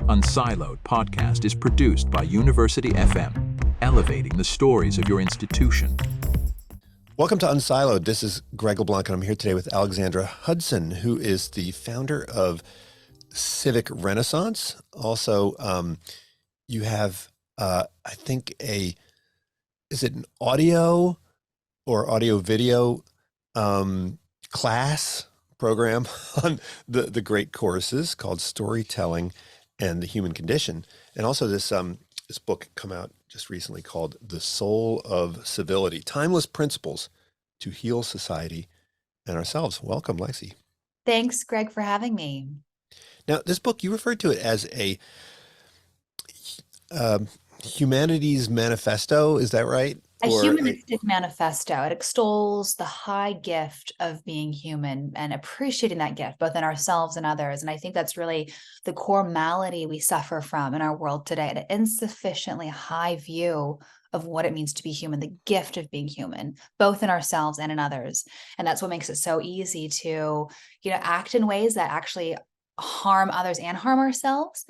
Unsiloed podcast is produced by University FM, elevating the stories of your institution. Welcome to Unsiloed. This is Greg LeBlanc, and I'm here today with Alexandra Hudson, who is the founder of Civic-Renaissance. Also, you have, I think, is it an audio or audio-video class program on the great courses called Storytelling and the Human Condition. And also this book come out just recently called The Soul of Civility, Timeless Principles to Heal Society and Ourselves. Welcome, Lexi. Thanks, Greg, for having me. Now, this book, you referred to it as a humanities manifesto. Is that right? A humanistic manifesto. It extols the high gift of being human and appreciating that gift, both in ourselves and others. And I think that's really the core malady we suffer from in our world today, an insufficiently high view of what it means to be human, the gift of being human, both in ourselves and in others. And that's what makes it so easy to, act in ways that actually harm others and harm ourselves.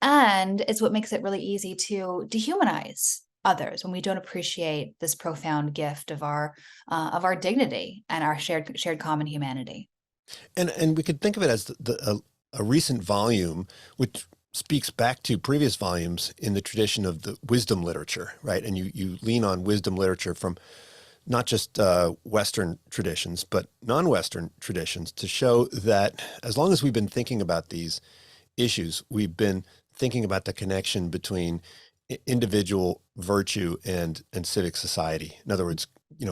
And it's what makes it really easy to dehumanize others when we don't appreciate this profound gift of our dignity and our shared common humanity. And we could think of it as a recent volume, which speaks back to previous volumes in the tradition of the wisdom literature, right? And you lean on wisdom literature from not just Western traditions, but non-Western traditions to show that as long as we've been thinking about these issues, we've been thinking about the connection between individual virtue and civic society. In other words,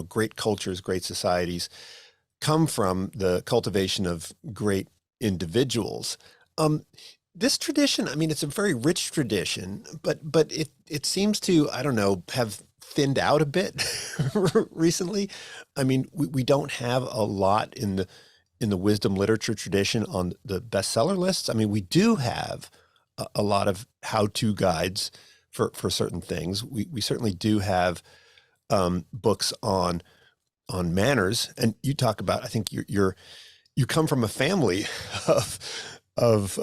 great cultures, great societies come from the cultivation of great individuals. This tradition, it's a very rich tradition, but it seems to, have thinned out a bit recently. We don't have a lot in the wisdom literature tradition on the bestseller lists. We do have a lot of how-to guides for certain things. We certainly do have books on manners, and you talk about, I think you come from a family of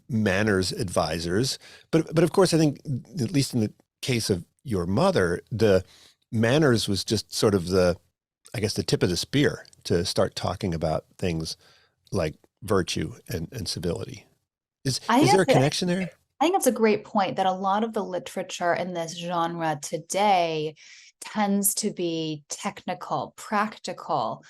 manners advisors, but of course I think, at least in the case of your mother, the manners was just sort of the tip of the spear to start talking about things like virtue and civility. Is there a connection there? I think that's a great point, that a lot of the literature in this genre today tends to be technical, practical,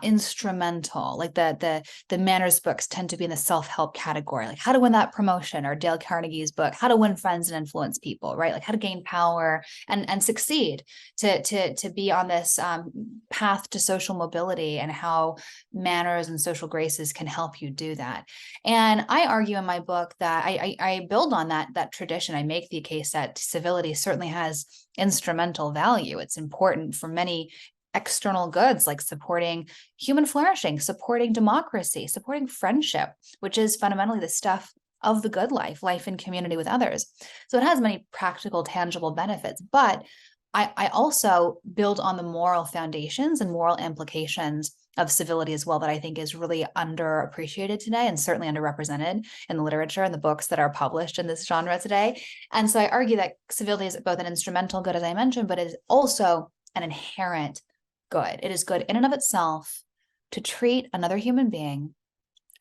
instrumental. Like the manners books tend to be in the self-help category, like How to Win That Promotion, or Dale Carnegie's book, How to Win Friends and Influence People, right? Like how to gain power and succeed, to be on this path to social mobility, and how manners and social graces can help you do that. And I argue in my book that I build on that tradition. I make the case that civility certainly has instrumental value. It's important for many external goods, like supporting human flourishing, supporting democracy, supporting friendship, which is fundamentally the stuff of the good life in community with others. So it has many practical, tangible benefits, but I also build on the moral foundations and moral implications of civility as well, that I think is really underappreciated today, and certainly underrepresented in the literature and the books that are published in this genre today. And so I argue that civility is both an instrumental good, as I mentioned, but it is also an inherent good. It is good in and of itself to treat another human being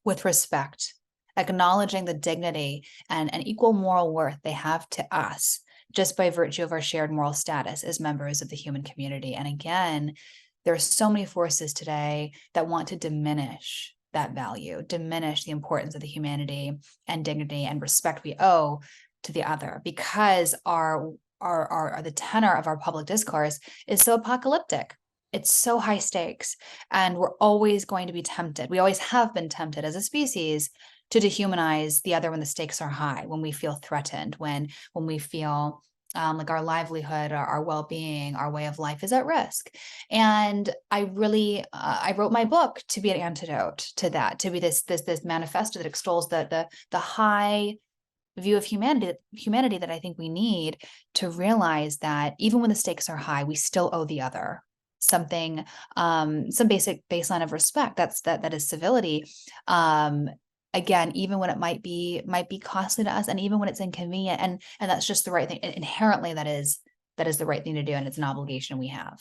with respect, acknowledging the dignity and equal moral worth they have to us, just by virtue of our shared moral status as members of the human community. And again, there are so many forces today that want to diminish that value, diminish the importance of the humanity and dignity and respect we owe to the other, because the tenor of our public discourse is so apocalyptic. It's so high stakes, and we're always going to be tempted. We always have been tempted as a species to dehumanize the other when the stakes are high, when we feel threatened, when we feel like our livelihood, our well-being, our way of life is at risk. And I wrote my book to be an antidote to that, to be this manifesto that extols the high view of humanity that I think we need to realize that even when the stakes are high, we still owe the other something, some basic baseline of respect. That is civility. again, even when it might be costly to us, and even when it's inconvenient, and that's just the right thing. Inherently, that is the right thing to do, and it's an obligation we have.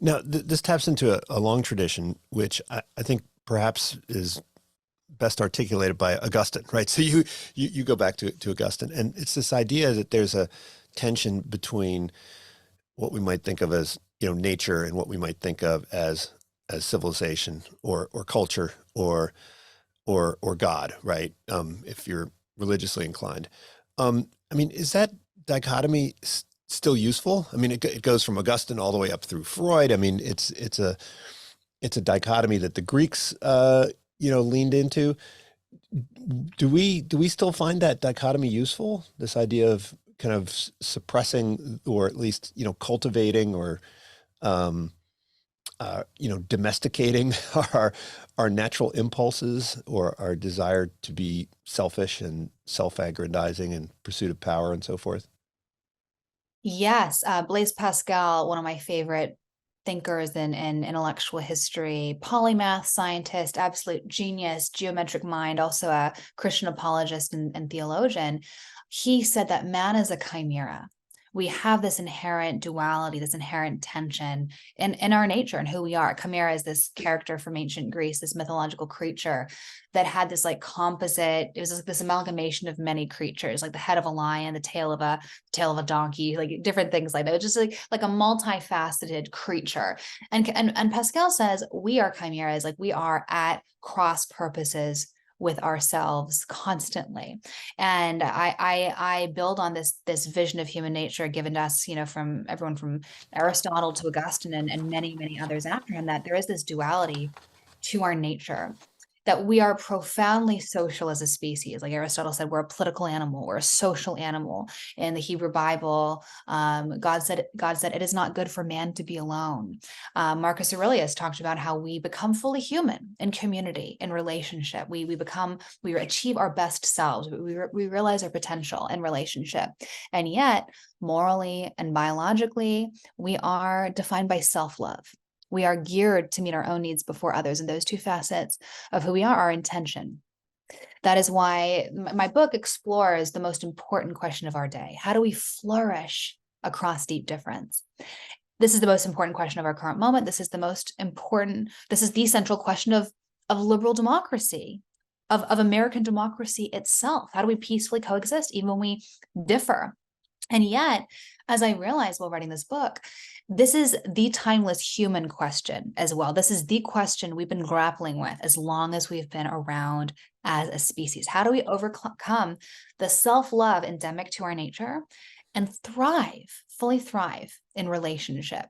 Now, this taps into a long tradition, which I think perhaps is best articulated by Augustine, right? So you go back to Augustine, and it's this idea that there's a tension between what we might think of as, nature, and what we might think of as civilization or culture or God, right? If you're religiously inclined. Is that dichotomy still useful? It goes from Augustine all the way up through Freud. It's a dichotomy that the Greeks, leaned into. Do we still find that dichotomy useful? This idea of kind of suppressing, or at least, cultivating, or, domesticating our natural impulses, or our desire to be selfish and self-aggrandizing in pursuit of power and so forth? Yes, Blaise Pascal, one of my favorite thinkers in intellectual history, polymath, scientist, absolute genius, geometric mind, also a Christian apologist and theologian. He said that man is a chimera. We have this inherent duality, this inherent tension in our nature and who we are. Chimera is this character from ancient Greece, this mythological creature that had this like composite, it was like this amalgamation of many creatures, like the head of a lion, the tail of a donkey, like different things like that. It was just like a multifaceted creature. And Pascal says we are chimeras, like we are at cross purposes with ourselves constantly. And I build on this vision of human nature given to us, from everyone from Aristotle to Augustine and many, many others after him, that there is this duality to our nature, that we are profoundly social as a species. Like Aristotle said, we're a political animal, we're a social animal. In the Hebrew Bible, God said it is not good for man to be alone. Marcus Aurelius talked about how we become fully human in community, in relationship. We achieve our best selves. We realize our potential in relationship. And yet, morally and biologically, we are defined by self-love. We are geared to meet our own needs before others, and those two facets of who we are intention. That is why my book explores the most important question of our day. How do we flourish across deep difference? This is the most important question of our current moment. This is the central question of liberal democracy, of American democracy itself. How do we peacefully coexist even when we differ? And yet, as I realized while writing this book, this is the timeless human question as well. This is the question we've been grappling with as long as we've been around as a species. How do we overcome the self-love endemic to our nature and fully thrive in relationship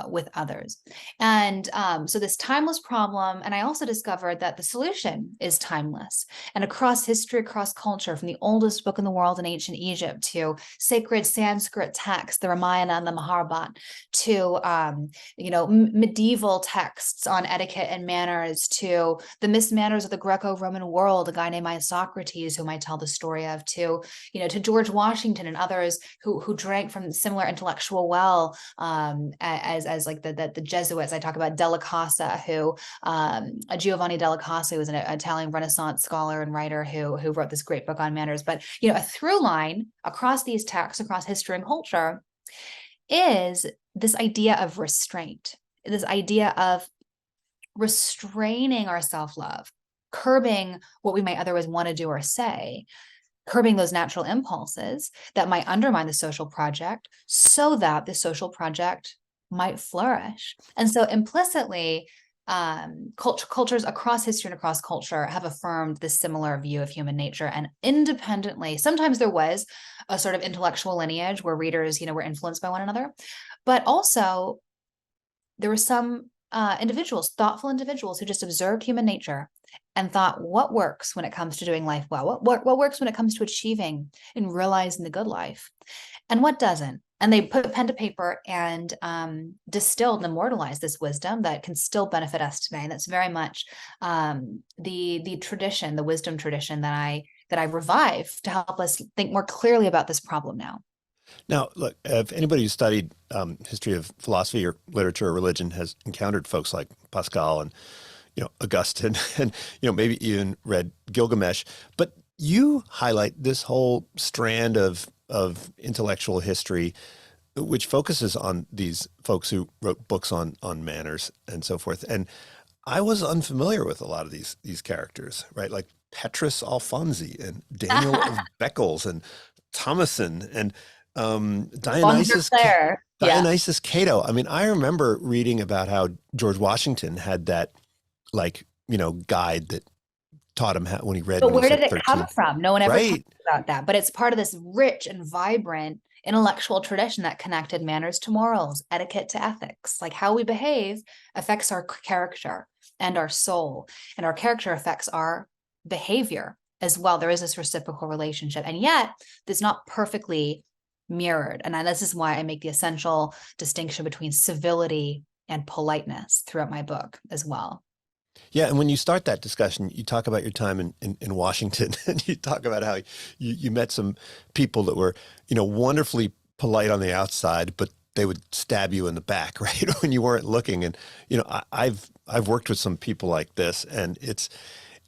with others? And so this timeless problem, and I also discovered that the solution is timeless. And across history, across culture, from the oldest book in the world in ancient Egypt to sacred Sanskrit texts, the Ramayana and the Mahabharata, to medieval texts on etiquette and manners, to the mismanners of the Greco-Roman world, a guy named Socrates, whom I tell the story of, to George Washington and others who drank from similar intellectual well, as like the Jesuits. I talk about Della Casa, who Giovanni Della Casa, who was an Italian Renaissance scholar and writer who wrote this great book on manners. But a through line across these texts, across history and culture, is this idea of restraint, this idea of restraining our self-love, curbing what we might otherwise want to do or say, curbing those natural impulses that might undermine the social project so that the social project might flourish. And so implicitly, cultures across history and across culture have affirmed this similar view of human nature. And independently, sometimes there was a sort of intellectual lineage where readers, were influenced by one another, but also there were some thoughtful individuals who just observed human nature and thought, what works when it comes to doing life well? What works when it comes to achieving and realizing the good life? And what doesn't? And they put pen to paper and distilled and immortalized this wisdom that can still benefit us today. And that's very much the tradition, the wisdom tradition that I revive to help us think more clearly about this problem now. Now, look, if anybody who's studied history of philosophy or literature or religion has encountered folks like Pascal and Augustine and, maybe even read Gilgamesh. But you highlight this whole strand of intellectual history, which focuses on these folks who wrote books on manners and so forth. And I was unfamiliar with a lot of these characters, right? Like Petrus Alfonsi and Daniel of Beccles and Thomason and Dionysius Claire. Yeah. Dionysius Cato. I mean, I remember reading about how George Washington had that, guide that taught him how, when he read. But when where he was did it 13. come from? No one ever Right. talks about that. But it's part of this rich and vibrant intellectual tradition that connected manners to morals, etiquette to ethics. Like how we behave affects our character and our soul, and our character affects our behavior as well. There is this reciprocal relationship, and yet it's not perfectly mirrored. And this is why I make the essential distinction between civility and politeness throughout my book as well. Yeah, and when you start that discussion, you talk about your time in Washington, and you talk about how you met some people that were, wonderfully polite on the outside, but they would stab you in the back, right, when you weren't looking. And I've worked with some people like this, and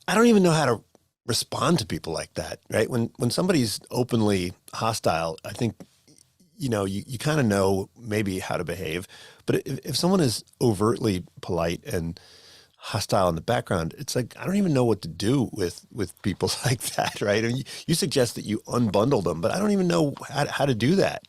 I don't even know how to respond to people like that, right? When somebody's openly hostile, I think you kind of know maybe how to behave, but if someone is overtly polite and hostile in the background, it's like I don't even know what to do with people like that, right? I mean, you suggest that you unbundle them, but I don't even know how to do that.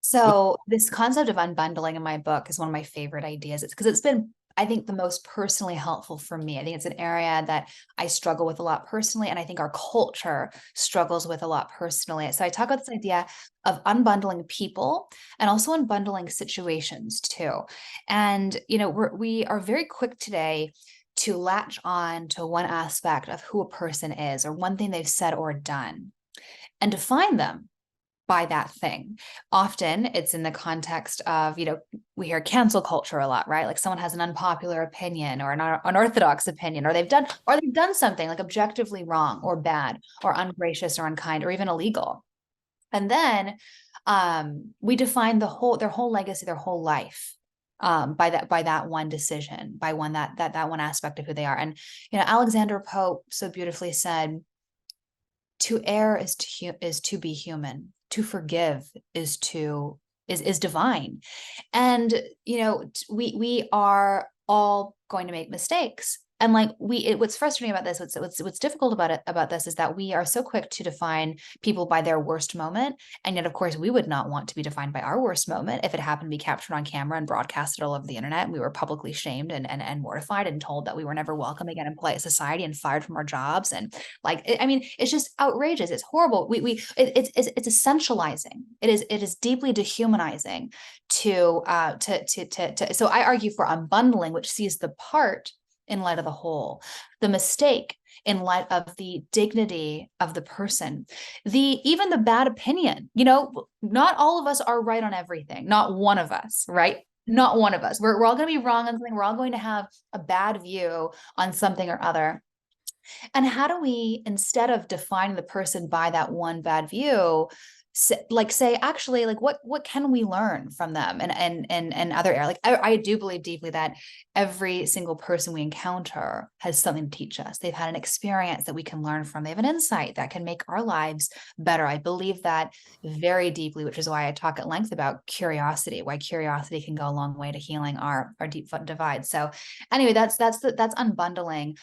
So this concept of unbundling in my book is one of my favorite ideas. It's because it's been, I think, the most personally helpful for me. I think it's an area that I struggle with a lot personally, and I think our culture struggles with a lot personally. So I talk about this idea of unbundling people and also unbundling situations too. And, we are very quick today to latch on to one aspect of who a person is or one thing they've said or done and define them by that thing. Often it's in the context of, we hear cancel culture a lot, right? Like someone has an unpopular opinion or an unorthodox opinion, or they've done something like objectively wrong or bad or ungracious or unkind or even illegal. And then we define their whole legacy, their whole life by that one decision, by that one aspect of who they are. And, Alexander Pope so beautifully said, to err is to be human. To forgive is divine. And, we are all going to make mistakes. And what's frustrating about this, what's difficult about this is that we are so quick to define people by their worst moment. And yet, of course, we would not want to be defined by our worst moment if it happened to be captured on camera and broadcasted all over the internet. And we were publicly shamed and mortified and told that we were never welcome again in polite society and fired from our jobs. And it's just outrageous. It's horrible. It's essentializing. It is deeply dehumanizing so I argue for unbundling, which sees the part in light of the whole, the mistake in light of the dignity of the person, even the bad opinion. Not all of us are right on everything. Not one of us, right? Not one of us. We're all going to be wrong on something. We're all going to have a bad view on something or other. And how do we, instead of defining the person by that one bad view, say actually, what can we learn from them and other areas? I do believe deeply that every single person we encounter has something to teach us. They've had an experience that we can learn from. They have an insight that can make our lives better. I believe that very deeply, which is why I talk at length about curiosity, why curiosity can go a long way to healing our deep divides. So anyway, that's unbundling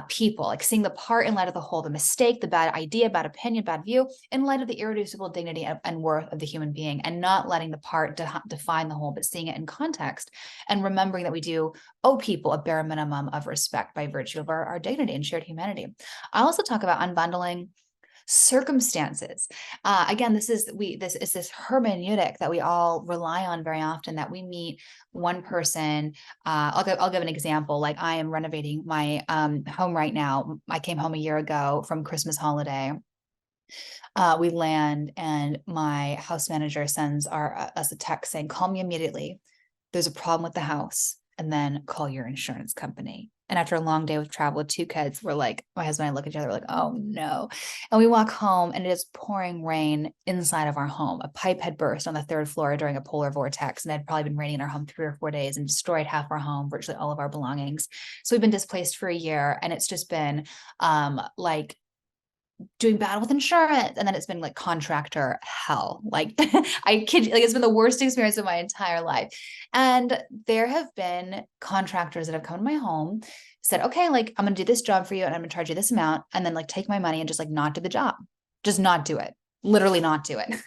people, like seeing the part in light of the whole, the mistake, the bad idea, bad opinion, bad view, in light of the irreducible dignity and worth of the human being, and not letting the part define the whole, but seeing it in context and remembering that we do owe people a bare minimum of respect by virtue of our dignity and shared humanity. I also talk about unbundling circumstances. Again, this is this hermeneutic that we all rely on very often, that we meet one person. I'll give an example. Like I am renovating my home right now. I came home a year ago from Christmas holiday. We land and my house manager sends us a text saying, "Call me immediately. There's a problem with the house, and then call your insurance company." And after a long day with travel with 2 kids, we're like, my husband and I look at each other, we're like, oh no. And we walk home and it is pouring rain inside of our home. A pipe had burst on the 3rd floor during a polar vortex, and it had probably been raining in our home 3 or 4 days and destroyed half our home, virtually all of our belongings. So we've been displaced for a year, and it's just been like doing battle with insurance, and then it's been like contractor hell. Like I kid you, like it's been the worst experience of my entire life. And there have been contractors that have come to my home, said, okay, like I'm gonna do this job for you and I'm gonna charge you this amount, and then like take my money and just like not do the job, just not do it, literally not do it.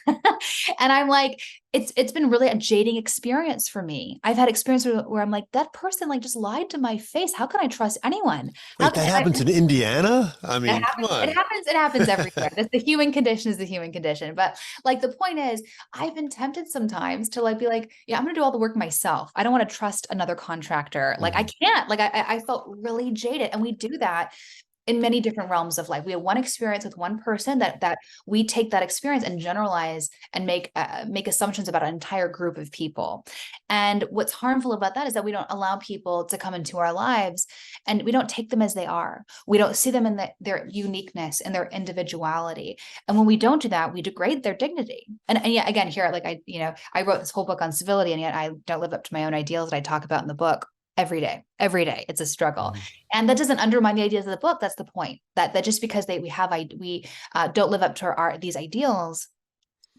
And I'm like, it's been really a jading experience for me. I've had experience where I'm like, that person like just lied to my face. How can I trust anyone? Wait, that happens in Indiana? I It mean, come happens, on. it happens everywhere. That's the human condition, is the human condition. But like the point is, I've been tempted sometimes to like be like, yeah, I'm gonna do all the work myself. I don't want to trust another contractor. Like I Mhm. can't. Like I felt really jaded. And we do that in many different realms of life. We have one experience with one person that we take that experience and generalize and make assumptions about an entire group of people. And what's harmful about that is that we don't allow people to come into our lives, and we don't take them as they are. We don't see them in their uniqueness and their individuality. And when we don't do that, we degrade their dignity. And yet again, here, like I wrote this whole book on civility, and yet I don't live up to my own ideals that I talk about in the book. Every day, it's a struggle. Mhm. And that doesn't undermine the ideas of the book. That's the point. That just because we don't live up to these ideals,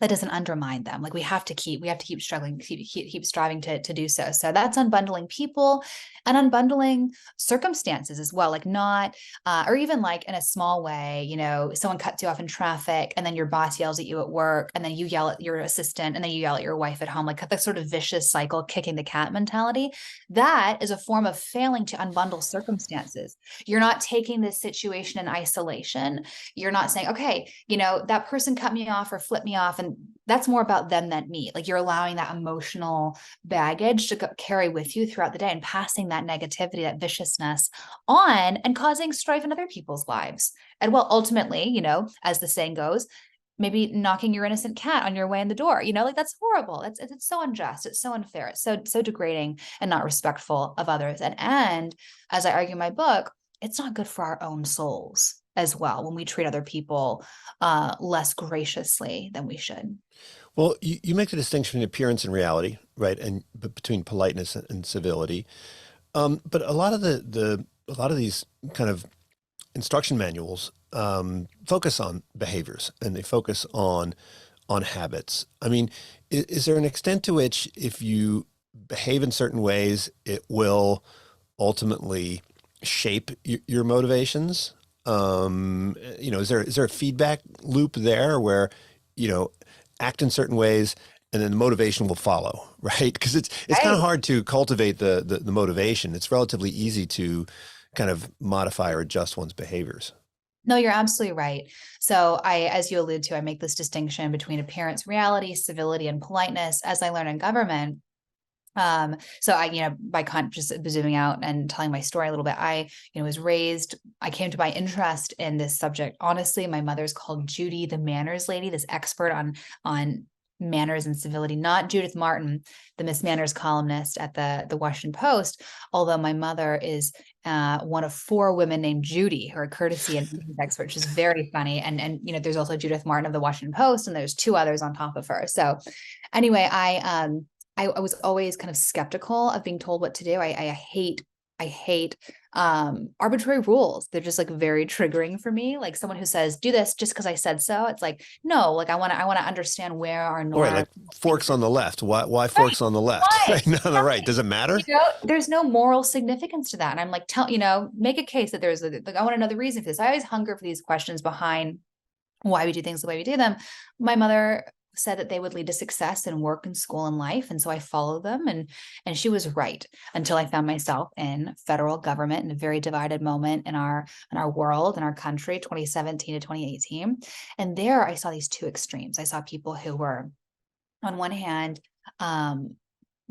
that doesn't undermine them. Like we have to keep struggling, keep striving to do so. So that's unbundling people and unbundling circumstances as well. Like not, or even like in a small way, someone cuts you off in traffic, and then your boss yells at you at work, and then you yell at your assistant, and then you yell at your wife at home, like the sort of vicious cycle, kicking the cat mentality. That is a form of failing to unbundle circumstances. You're not taking this situation in isolation. You're not saying, okay, that person cut me off or flipped me off, and that's more about them than me. Like you're allowing that emotional baggage to carry with you throughout the day, and passing that negativity, that viciousness on, and causing strife in other people's lives. And well, ultimately, as the saying goes, maybe knocking your innocent cat on your way in the door, like that's horrible. It's so unjust. It's so unfair. It's so degrading and not respectful of others. And as I argue in my book, it's not good for our own souls as well when we treat other people less graciously than we should. Well, you make the distinction between appearance and reality, right? And between politeness and civility. But a lot of a lot of these kind of instruction manuals focus on behaviors, and they focus on habits. I mean, is there an extent to which if you behave in certain ways, it will ultimately shape your motivations? Is there a feedback loop there where, act in certain ways and then the motivation will follow, right? Because it's kind of Right. hard to cultivate the motivation. It's relatively easy to kind of modify or adjust one's behaviors. No, you're absolutely right. So as you allude to, I make this distinction between appearance, reality, civility, and politeness as I learn in government. So just zooming out and telling my story a little bit, I came to my interest in this subject. Honestly, my mother's called Judy, the manners lady, this expert on manners and civility, not Judith Martin, the Miss Manners columnist at the Washington Post. Although my mother is one of 4 women named Judy, who are courtesy and manners expert, which is very funny. And there's also Judith Martin of the Washington Post, and there's 2 others on top of her. So anyway, I was always kind of skeptical of being told what to do. I hate arbitrary rules. They're just like very triggering for me. Like someone who says, do this just because I said so. It's like, no, like I want to understand where our All right, norms. like forks on the left. Why Right. forks on the left? Why? Right, not on the right. Does it matter? There's no moral significance to that. And I'm like, make a case that I want to know the reason for this. I always hunger for these questions behind why we do things the way we do them. My mother said that they would lead to success in work and school and life. And so I followed them, and she was right until I found myself in federal government in a very divided moment in our world, in our country, 2017 to 2018. And there I saw these 2 extremes. I saw people who were, on one hand,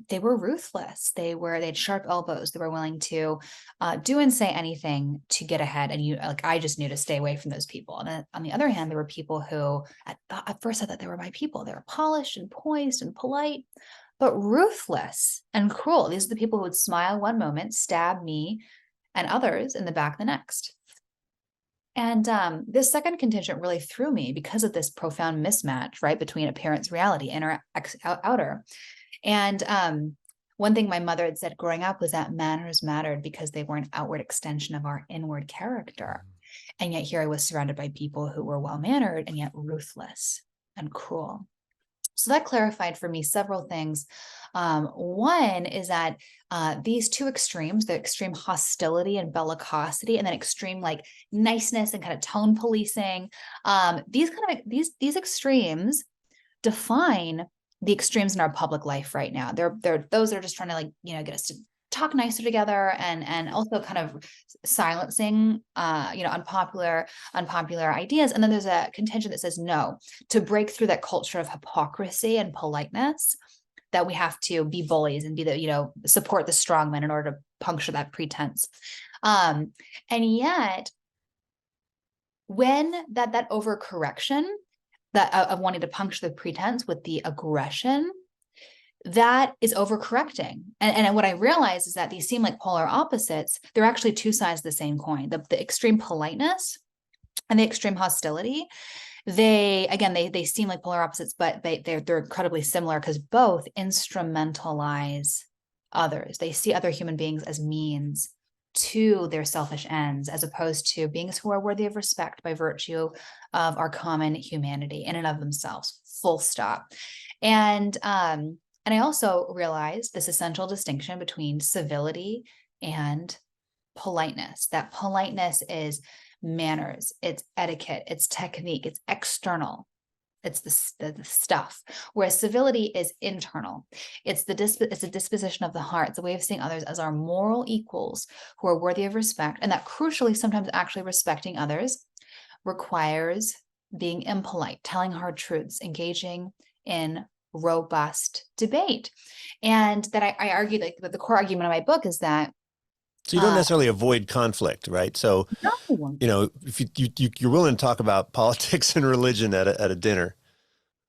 they were ruthless. They had sharp elbows. They were willing to do and say anything to get ahead. And I just knew to stay away from those people. And then on the other hand, there were people who at first I thought they were my people. They were polished and poised and polite, but ruthless and cruel. These are the people who would smile one moment, stab me and others in the back the next. And this second contingent really threw me because of this profound mismatch, right, between appearance, reality, inner, outer. And one thing my mother had said growing up was that manners mattered because they were an outward extension of our inward character. And yet here I was surrounded by people who were well-mannered and yet ruthless and cruel. So that clarified for me several things. One is that these two extremes, the extreme hostility and bellicosity, and then extreme like niceness and kind of tone policing, these extremes define the extremes in our public life right now. They're those that are just trying to like, get us to talk nicer together and also kind of silencing, unpopular ideas. And then there's a contingent that says no, to break through that culture of hypocrisy and politeness, that we have to be bullies and be the, support the strong men in order to puncture that pretense. And yet when that overcorrection that of wanting to puncture the pretense with the aggression, that is overcorrecting. And what I realize is that these seem like polar opposites. They're actually two sides of the same coin. The extreme politeness and the extreme hostility, they seem like polar opposites, but they're incredibly similar because both instrumentalize others. They see other human beings as means to their selfish ends, as opposed to beings who are worthy of respect by virtue of our common humanity in and of themselves, full stop. And I also realized this essential distinction between civility and politeness, that politeness is manners, it's etiquette, it's technique, it's external. It's the stuff, whereas civility is internal. It's a disposition of the heart. It's a way of seeing others as our moral equals who are worthy of respect, and that crucially, sometimes actually respecting others requires being impolite, telling hard truths, engaging in robust debate. And that I argue that the core argument of my book is that so you don't necessarily avoid conflict, right? So, no. If you're willing to talk about politics and religion at a dinner.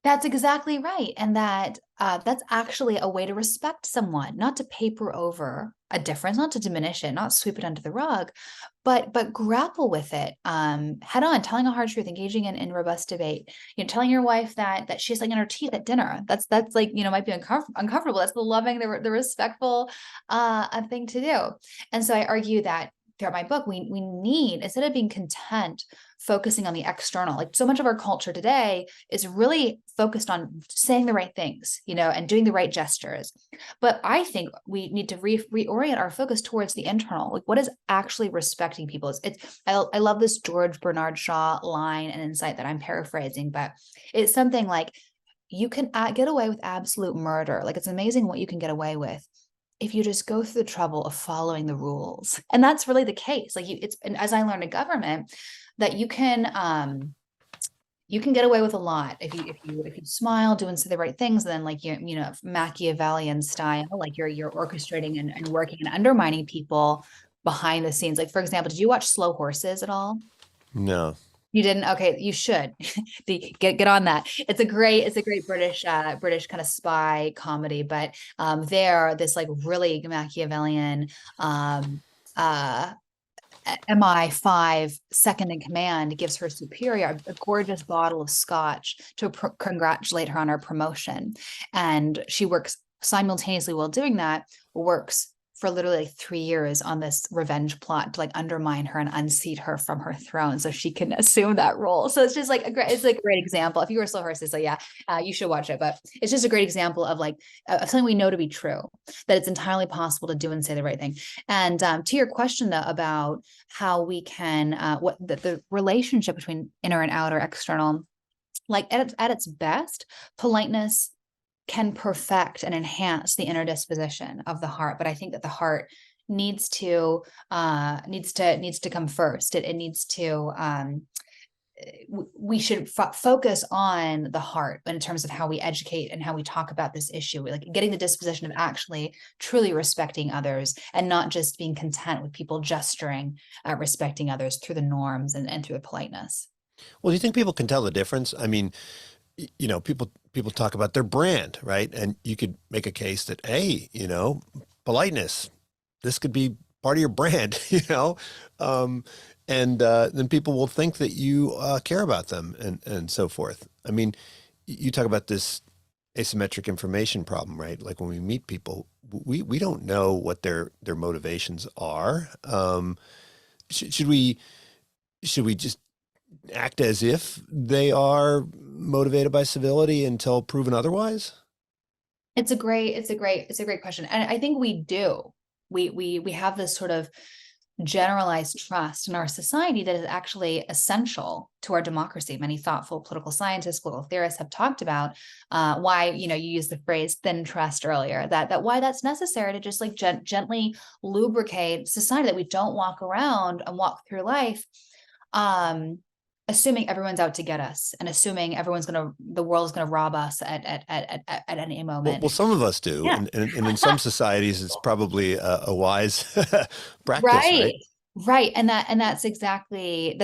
That's exactly right. And that's actually a way to respect someone, not to paper over a difference, not to diminish it, not sweep it under the rug, but grapple with it head on, telling a hard truth, engaging in robust debate, telling your wife that she's like in her teeth at dinner. That's like, might be uncomfortable. That's the loving, the respectful thing to do. And so I argue that throughout my book, we need, instead of being content focusing on the external, like so much of our culture today is really focused on saying the right things, and doing the right gestures. But I think we need to reorient our focus towards the internal, like what is actually respecting people. I love this George Bernard Shaw line and insight that I'm paraphrasing, but it's something like, you can get away with absolute murder. Like, it's amazing what you can get away with if you just go through the trouble of following the rules. And that's really the case. Like, and as I learned in government, that you can get away with a lot if you smile, do and say the right things, and then like Machiavellian style, like you're orchestrating and working and undermining people behind the scenes. Like, for example, did you watch Slow Horses at all? No. You didn't? Okay, you should get on that. It's a great British kind of spy comedy, but this like really Machiavellian MI5 second in command gives her superior a gorgeous bottle of scotch to congratulate her on her promotion, and she works simultaneously while doing that, works for literally 3 years on this revenge plot to like undermine her and unseat her from her throne so she can assume that role. So it's just like it's a great example. If you were Slow Horses, so yeah, you should watch it. But it's just a great example of like of something we know to be true, that it's entirely possible to do and say the right thing. And to your question though about how we can what the relationship between inner and outer, external, like at its best, politeness can perfect and enhance the inner disposition of the heart. But I think that the heart needs to come first. It needs to, we should focus on the heart in terms of how we educate and how we talk about this issue, like getting the disposition of actually truly respecting others and not just being content with people gesturing at respecting others through the norms and through the politeness. Well, do you think people can tell the difference? I mean, people talk about their brand, right? And you could make a case that, hey, politeness, this could be part of your brand, you know, and then people will think that you care about them and so forth. I mean, you talk about this asymmetric information problem, right? Like when we meet people, we don't know what their motivations are. Should we just act as if they are motivated by civility until proven otherwise? It's a great question. And I think we do. We have this sort of generalized trust in our society that is actually essential to our democracy. Many thoughtful political scientists, political theorists have talked about why, you use the phrase thin trust earlier, that why that's necessary to just like gently lubricate society, that we don't walk around and walk through life assuming everyone's out to get us, and assuming the world is gonna rob us at any moment. Well, some of us do, Yeah. and in some societies, it's probably a wise practice, Right. right? Right. And that's exactly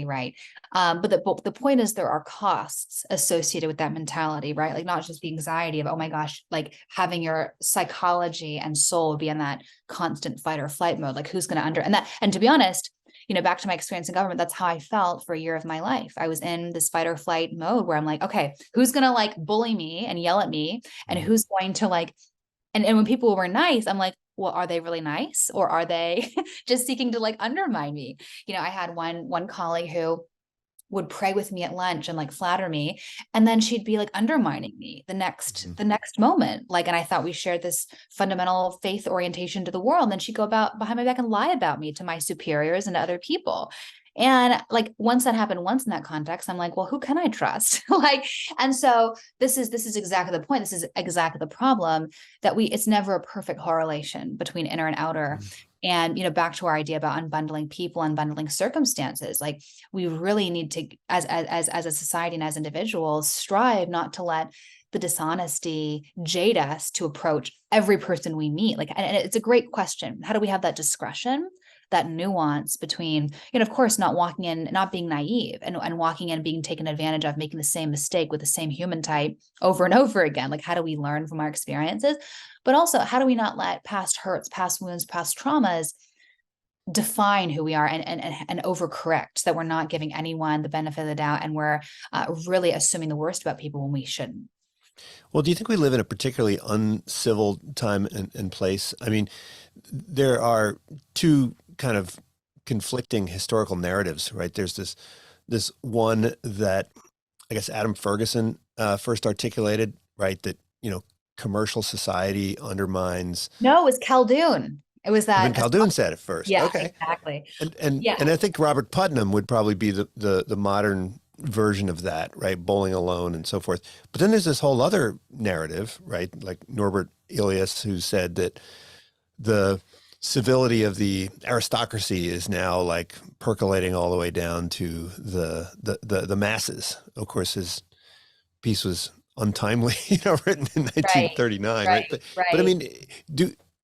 right. But the point is there are costs associated with that mentality, right? Like not just the anxiety of, oh my gosh, like having your psychology and soul be in that constant fight or flight mode. Like who's going to and to be honest, back to my experience in government, that's how I felt for a year of my life. I was in this fight or flight mode where I'm like, okay, who's going to like bully me and yell at me? And who's going to like, and when people were nice, I'm like, well, are they really nice, or are they just seeking to like undermine me? I had one colleague who would pray with me at lunch and like flatter me, and then she'd be like undermining me the next moment. Like, and I thought we shared this fundamental faith orientation to the world. And then she'd go about behind my back and lie about me to my superiors and to other people. And like once that happened once in that context, I'm like, well, who can I trust? And so this is exactly the point. This is exactly the problem, that it's never a perfect correlation between inner and outer. And, back to our idea about unbundling people, unbundling circumstances, like we really need to, as a society and as individuals, strive not to let the dishonesty jade us to approach every person we meet. Like, and it's a great question. How do we have that discretion, that nuance between, of course, not walking in, not being naive, and walking in, being taken advantage of, making the same mistake with the same human type over and over again? Like, how do we learn from our experiences? But also, how do we not let past hurts, past wounds, past traumas define who we are and overcorrect, so that we're not giving anyone the benefit of the doubt, and we're really assuming the worst about people when we shouldn't? Well, do you think we live in a particularly uncivil time and place? I mean, there are two kind of conflicting historical narratives, right? There's this one that I guess Adam Ferguson first articulated, right? That, commercial society undermines. No, it was Khaldun. It was that. Even Khaldun said it first. Yeah, okay. Exactly. And I think Robert Putnam would probably be the modern version of that, right? Bowling alone and so forth. But then there's this whole other narrative, right? Like Norbert Elias, who said that the civility of the aristocracy is now like percolating all the way down to the masses. Of course, his piece was untimely, written in 1939, right? But I mean,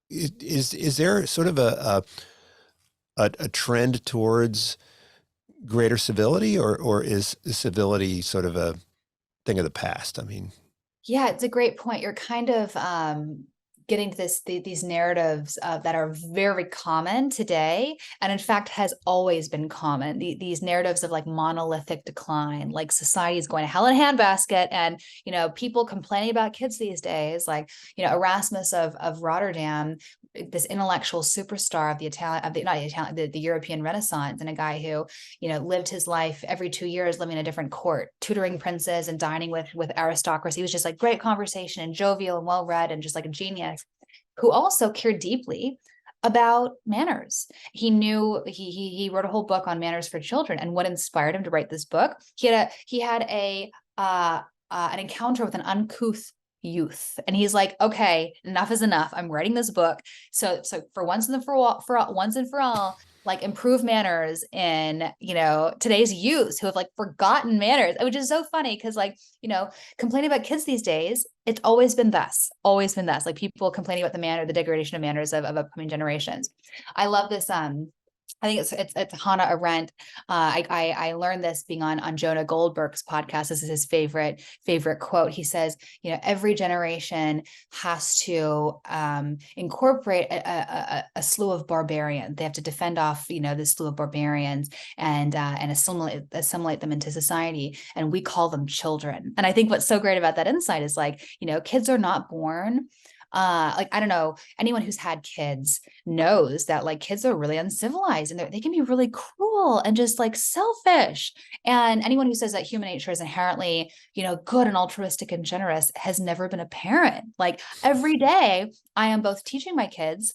is there sort of a trend towards greater civility, or is civility sort of a thing of the past? I mean, yeah, it's a great point. You're kind of getting to these narratives that are very common today, and in fact has always been common. These narratives of like monolithic decline, like society is going to hell in a handbasket, and people complaining about kids these days, like Erasmus of Rotterdam, this intellectual superstar of the European Renaissance, and a guy who lived his life every 2 years living in a different court, tutoring princes and dining with aristocracy. He was just like great conversation and jovial and well read and just like a genius, who also cared deeply about manners. He knew he wrote a whole book on manners for children. And what inspired him to write this book? He had an encounter with an uncouth youth, and he's like, okay, enough is enough. I'm writing this book. So for once and for all, like improve manners in today's youth who have like forgotten manners, which is so funny because like complaining about kids these days, it's always been thus, like people complaining about the degradation of manners of upcoming generations. I love this I think it's Hannah Arendt. I learned this being on Jonah Goldberg's podcast. This is his favorite quote. He says, every generation has to incorporate a slew of barbarians. They have to defend off, this slew of barbarians and assimilate them into society. And we call them children. And I think what's so great about that insight is kids are not born. I don't know, anyone who's had kids knows that kids are really uncivilized and they can be really cruel and just selfish. And anyone who says that human nature is inherently, good and altruistic and generous has never been a parent. Every day I am both teaching my kids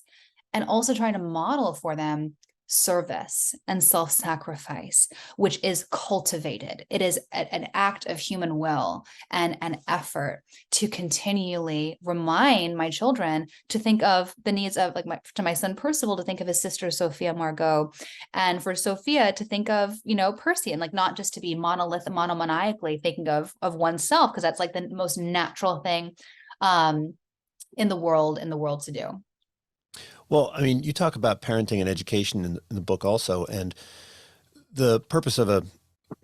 and also trying to model for them service and self-sacrifice, which is cultivated. It is an act of human will and an effort to continually remind my children to think of the needs of to my son Percival to think of his sister Sophia Margot, and for Sophia to think of Percy, and not just to be monomaniacally thinking of oneself, because that's the most natural thing in the world to do. Well, I mean, you talk about parenting and education in the book also, and the purpose of a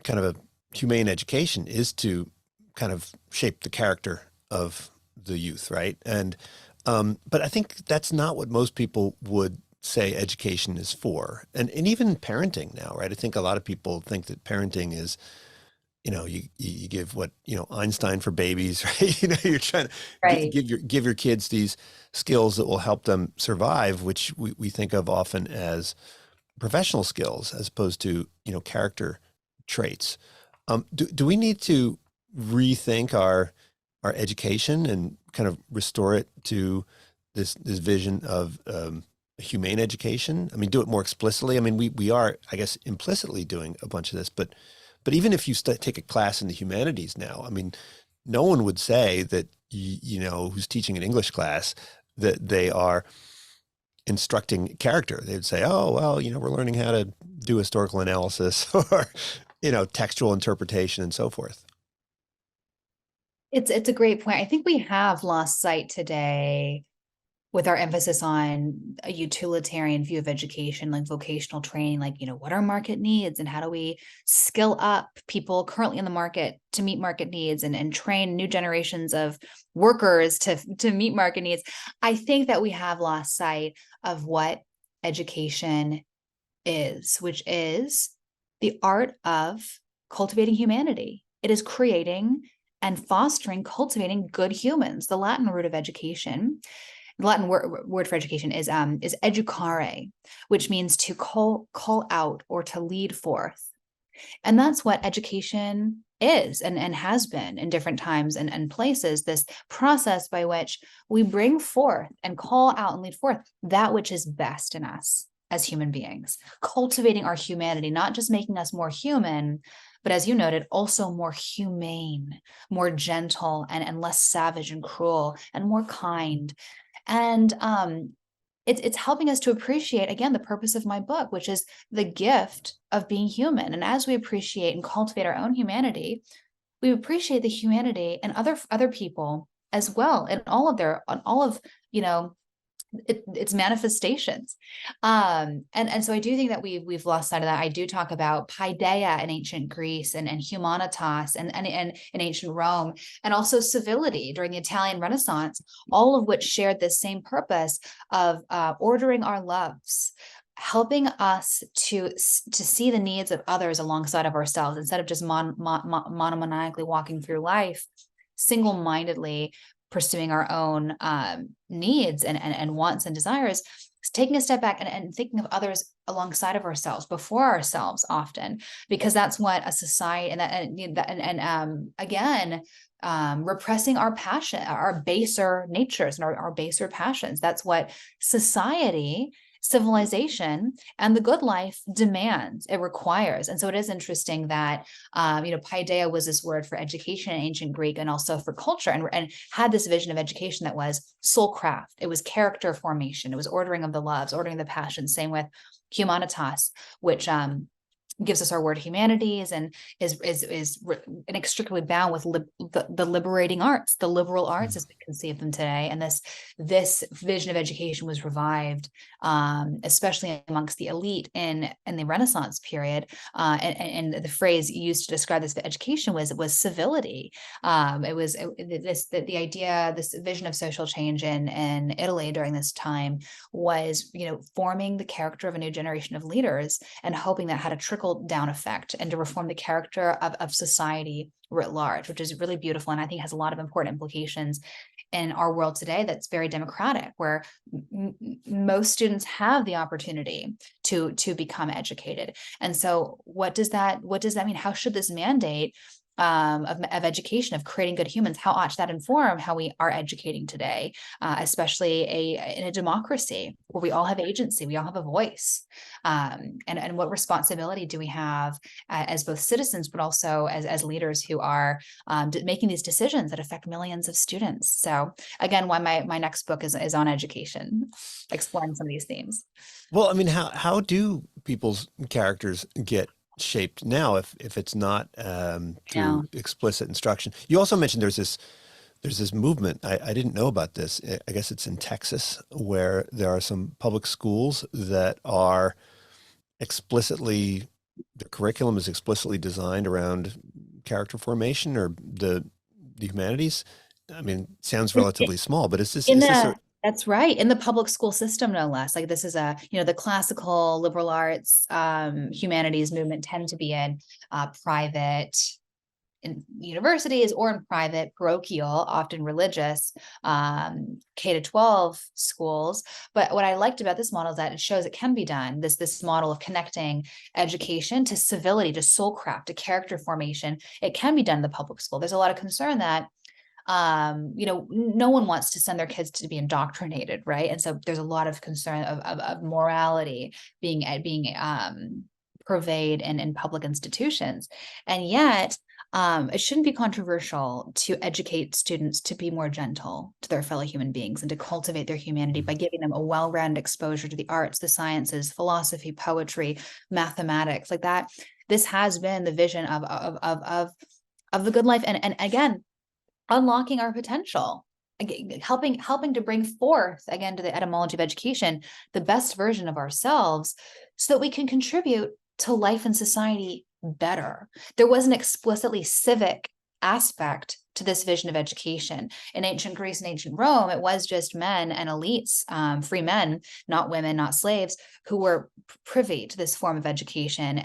kind of a humane education is to kind of shape the character of the youth, right? And but I think that's not what most people would say education is for, and even parenting now, right? I think a lot of people think that parenting is, you give Einstein for babies, right? You're trying to give your kids these skills that will help them survive, which we think of often as professional skills as opposed to, character traits. Do we need to rethink our education and kind of restore it to this vision of humane education? I mean, do it more explicitly. I mean, we are, I guess, implicitly doing a bunch of this, but even if you take a class in the humanities now, I mean, no one would say that, who's teaching an English class, that they are instructing character. They would say, oh, well, we're learning how to do historical analysis or, textual interpretation and so forth. It's a great point. I think we have lost sight today with our emphasis on a utilitarian view of education, vocational training, what our market needs and how do we skill up people currently in the market to meet market needs and train new generations of workers to meet market needs. I think that we have lost sight of what education is, which is the art of cultivating humanity. It is creating and fostering, cultivating good humans. The Latin root of education, the Latin word for education is educare, which means to call out or to lead forth. And that's what education is and has been in different times and places, this process by which we bring forth and call out and lead forth that which is best in us as human beings, cultivating our humanity, not just making us more human, but as you noted, also more humane, more gentle and less savage and cruel and more kind. And it's helping us to appreciate, again, the purpose of my book, which is the gift of being human. And as we appreciate and cultivate our own humanity, we appreciate the humanity and other people as well, and all of its manifestations. And so I do think that we've lost sight of that. I do talk about paideia in ancient Greece and humanitas and in ancient Rome, and also civility during the Italian Renaissance, all of which shared this same purpose of ordering our loves, helping us to see the needs of others alongside of ourselves, instead of just monomaniacally walking through life single-mindedly pursuing our own needs and wants and desires, taking a step back and thinking of others alongside of ourselves, before ourselves often, because that's what a society again, repressing our passion, our baser natures and our baser passions. That's what society, civilization, and the good life demands, it requires. And so it is interesting that, paideia was this word for education in ancient Greek and also for culture, and had this vision of education that was soul craft. It was character formation. It was ordering of the loves, ordering the passions. Same with humanitas, which gives us our word humanities, and is inextricably bound with the liberating arts, the liberal arts as we conceive them today. And this vision of education was revived, especially amongst the elite in the Renaissance period. And the phrase used to describe this education was civility. It was the idea, this vision of social change in Italy during this time was, forming the character of a new generation of leaders and hoping that had a trickle down effect and to reform the character of society writ large, which is really beautiful. And I think has a lot of important implications in our world today that's very democratic, where most students have the opportunity to become educated. And so what does that mean? How should this mandate of education, of creating good humans, how ought that inform how we are educating today, especially in a democracy where we all have agency, we all have a voice, and what responsibility do we have as both citizens, but also as leaders who are making these decisions that affect millions of students. So again, why my next book is on education, exploring some of these themes. Well, I mean, how do people's characters get shaped now if it's not through explicit instruction? You also mentioned there's this movement. I didn't know about this. I guess it's in Texas, where there are some public schools that are the curriculum is explicitly designed around character formation or the humanities. I mean, sounds relatively small, but is this That's right. In the public school system, no less. Like this is the classical liberal arts, humanities movement tend to be in private in universities or in private, parochial, often religious, K-12 schools. But what I liked about this model is that it shows it can be done. This model of connecting education to civility, to soulcraft, to character formation, it can be done in the public school. There's a lot of concern that no one wants to send their kids to be indoctrinated, right? And so there's a lot of concern of morality being pervade in public institutions. And yet, it shouldn't be controversial to educate students to be more gentle to their fellow human beings and to cultivate their humanity by giving them a well-rounded exposure to the arts, the sciences, philosophy, poetry, mathematics, like that. This has been the vision of the good life. And again, unlocking our potential, helping to bring forth, again, to the etymology of education, the best version of ourselves so that we can contribute to life and society better. There was an explicitly civic aspect to this vision of education. In ancient Greece and ancient Rome, it was just men and elites, free men, not women, not slaves, who were privy to this form of education.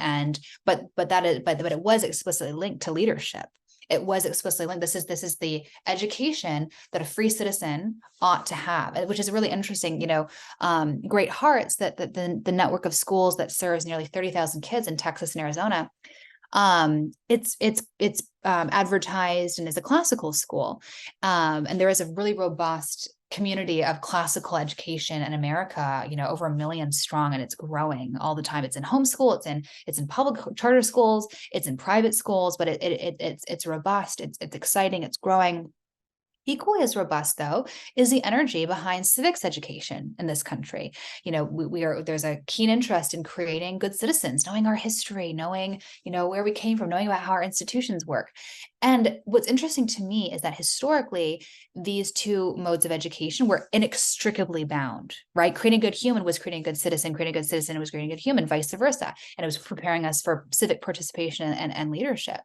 But it was explicitly linked to leadership. It was explicitly linked. This is the education that a free citizen ought to have, which is really interesting. Great Hearts, that the network of schools that serves nearly 30,000 kids in Texas and Arizona. It's advertised and is a classical school, and there is a really robust community of classical education in America, over 1 million strong, and it's growing all the time. It's in homeschool, it's in public charter schools, it's in private schools, but it's robust, it's exciting, it's growing. Equally as robust, though, is the energy behind civics education in this country. There's a keen interest in creating good citizens, knowing our history, knowing, where we came from, knowing about how our institutions work. And what's interesting to me is that historically, these two modes of education were inextricably bound, right? Creating a good human was creating a good citizen, creating a good citizen was creating a good human, vice versa. And it was preparing us for civic participation and leadership,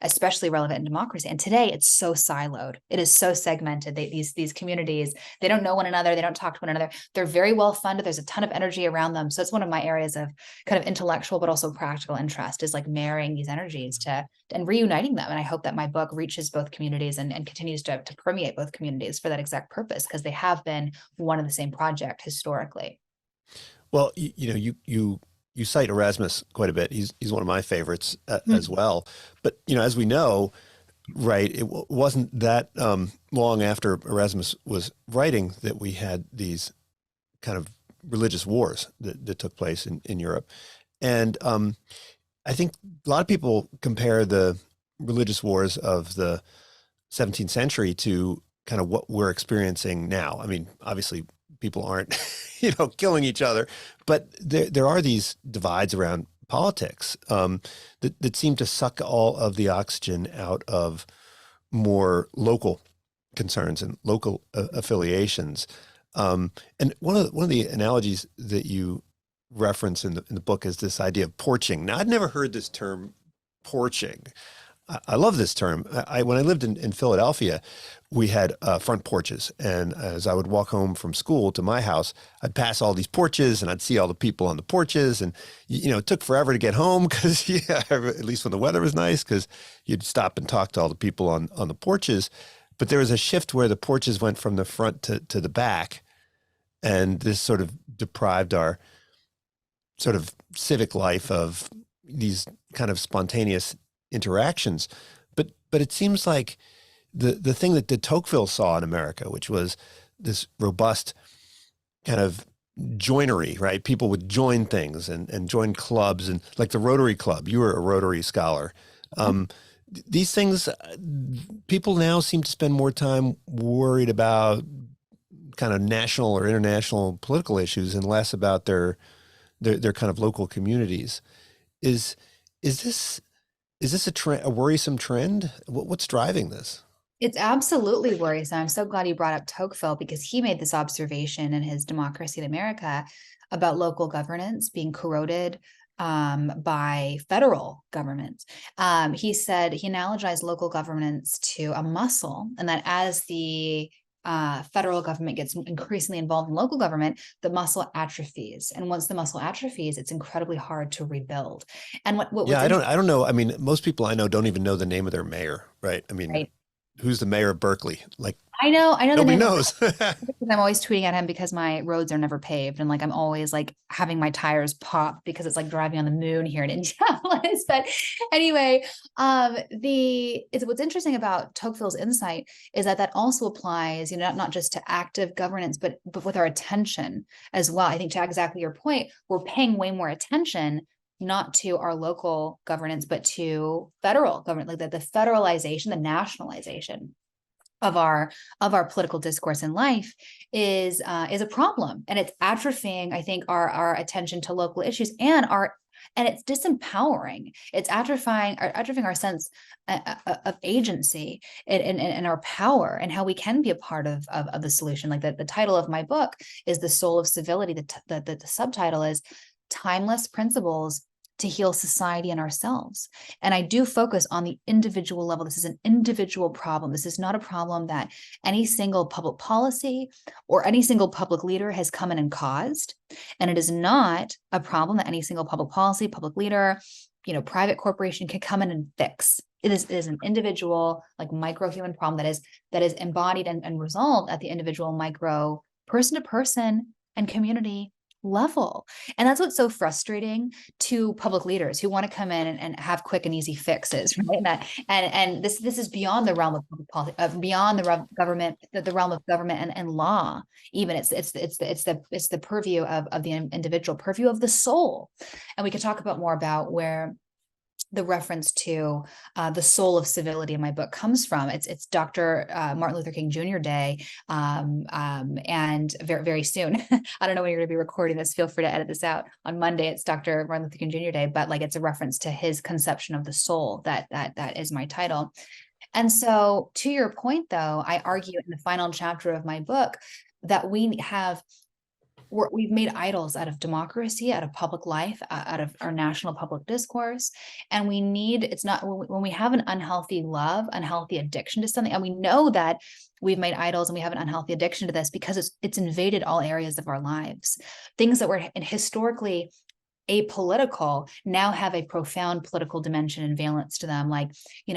especially relevant in democracy. And today it's so siloed. It is so segmented. These communities, they don't know one another. They don't talk to one another. They're very well funded. There's a ton of energy around them. So it's one of my areas of kind of intellectual, but also practical interest, is like marrying these energies and reuniting them. And I hope that my book reaches both communities and continues to permeate both communities for that exact purpose, because they have been one and the same project historically. Well, you cite Erasmus quite a bit. He's one of my favorites as well. But as we know, right, it wasn't that long after Erasmus was writing that we had these kind of religious wars that took place in Europe. And I think a lot of people compare the religious wars of the 17th century to kind of what we're experiencing now. I mean, obviously people aren't, killing each other, but there are these divides around politics that seem to suck all of the oxygen out of more local concerns and local affiliations. And one of the analogies that you reference in the book is this idea of porching. Now, I'd never heard this term, porching. I love this term. When I lived in Philadelphia, we had front porches. And as I would walk home from school to my house, I'd pass all these porches and I'd see all the people on the porches. And, it took forever to get home because, at least when the weather was nice, because you'd stop and talk to all the people on the porches. But there was a shift where the porches went from the front to the back. And this sort of deprived our sort of civic life of these kind of spontaneous interactions. But it seems like the thing that de Tocqueville saw in America, which was this robust kind of joinery, right? People would join things and join clubs, and like the Rotary Club. You were a Rotary scholar. These things, people now seem to spend more time worried about kind of national or international political issues and less about their kind of local communities. Is this a trend, a worrisome trend? What's driving this? It's absolutely worrisome. I'm so glad you brought up Tocqueville, because he made this observation in his Democracy in America about local governance being corroded by federal government. He said, he analogized local governance to a muscle, and that as the federal government gets increasingly involved in local government, the muscle atrophies. And once the muscle atrophies, it's incredibly hard to rebuild. And I don't know. I mean, most people I know don't even know the name of their mayor, right? I mean, right. Who's the mayor of Berkeley? Like, I know. Nobody knows. I'm always tweeting at him because my roads are never paved, and like I'm always like having my tires pop because it's like driving on the moon here in Indianapolis. But anyway, what's interesting about Tocqueville's insight is that also applies, not just to active governance, but with our attention as well. I think, to exactly your point, we're paying way more attention not to our local governance, but to federal government, like the federalization, the nationalization of our political discourse in life is a problem, and it's atrophying, I think, our attention to local issues, and it's disempowering. It's atrophying our sense of agency and our power, and how we can be a part of the solution. Like the title of my book is The Soul of Civility. The subtitle is Timeless Principles to Heal Society and Ourselves. And I do focus on the individual level. This is an individual problem. This is not a problem that any single public policy or any single public leader has come in and caused. And it is not a problem that any single public policy, public leader, private corporation can come in and fix. It is an individual, like micro-human problem that is embodied and resolved at the individual, micro, person to person and community level. And that's what's so frustrating to public leaders who want to come in and have quick and easy fixes, right? And this is beyond the realm of public policy, beyond the realm of government, the realm of government and law. Even it's the purview of the individual, purview of the soul. And we could talk about more about where the reference to the soul of civility in my book comes from. It's Dr. Martin Luther King Jr. Day, and very, very soon. I don't know when you're going to be recording this. Feel free to edit this out. On Monday, it's Dr. Martin Luther King Jr. Day, but like it's a reference to his conception of the soul. That is my title. And so, to your point, though, I argue in the final chapter of my book that we've made idols out of democracy, out of public life, out of our national public discourse. And it's not when we have an unhealthy love, unhealthy addiction to something, and we know that we've made idols and we have an unhealthy addiction to this because it's invaded all areas of our lives. Things that were historically apolitical now have a profound political dimension and valence to them, like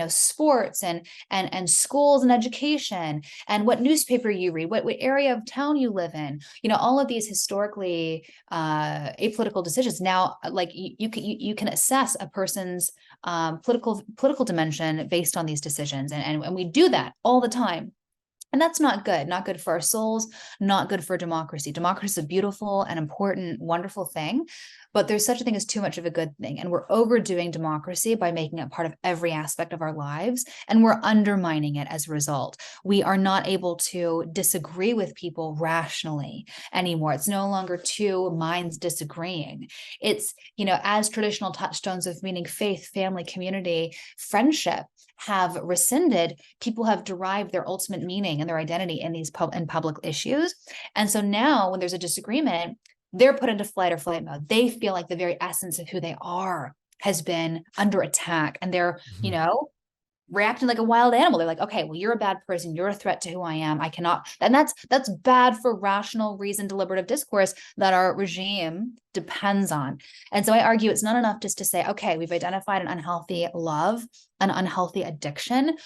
sports and schools and education, and what newspaper you read, what area of town you live in. All of these historically apolitical decisions now, like you can assess a person's political dimension based on these decisions, and we do that all the time. And that's not good for our souls, not good for democracy. Democracy is a beautiful and important, wonderful thing. but there's such a thing as too much of a good thing. And we're overdoing democracy by making it part of every aspect of our lives. And we're undermining it as a result. We are not able to disagree with people rationally anymore. It's no longer two minds disagreeing. It's, as traditional touchstones of meaning, faith, family, community, friendship have rescinded, people have derived their ultimate meaning and their identity in these public issues. And so now when there's a disagreement, they're put into flight or flight mode. They feel like the very essence of who they are has been under attack, and they're, reacting like a wild animal. They're like, okay, well, you're a bad person. You're a threat to who I am. I cannot. And that's bad for rational, reasoned, deliberative discourse that our regime depends on. And so I argue it's not enough just to say, okay, we've identified an unhealthy love, an unhealthy addiction.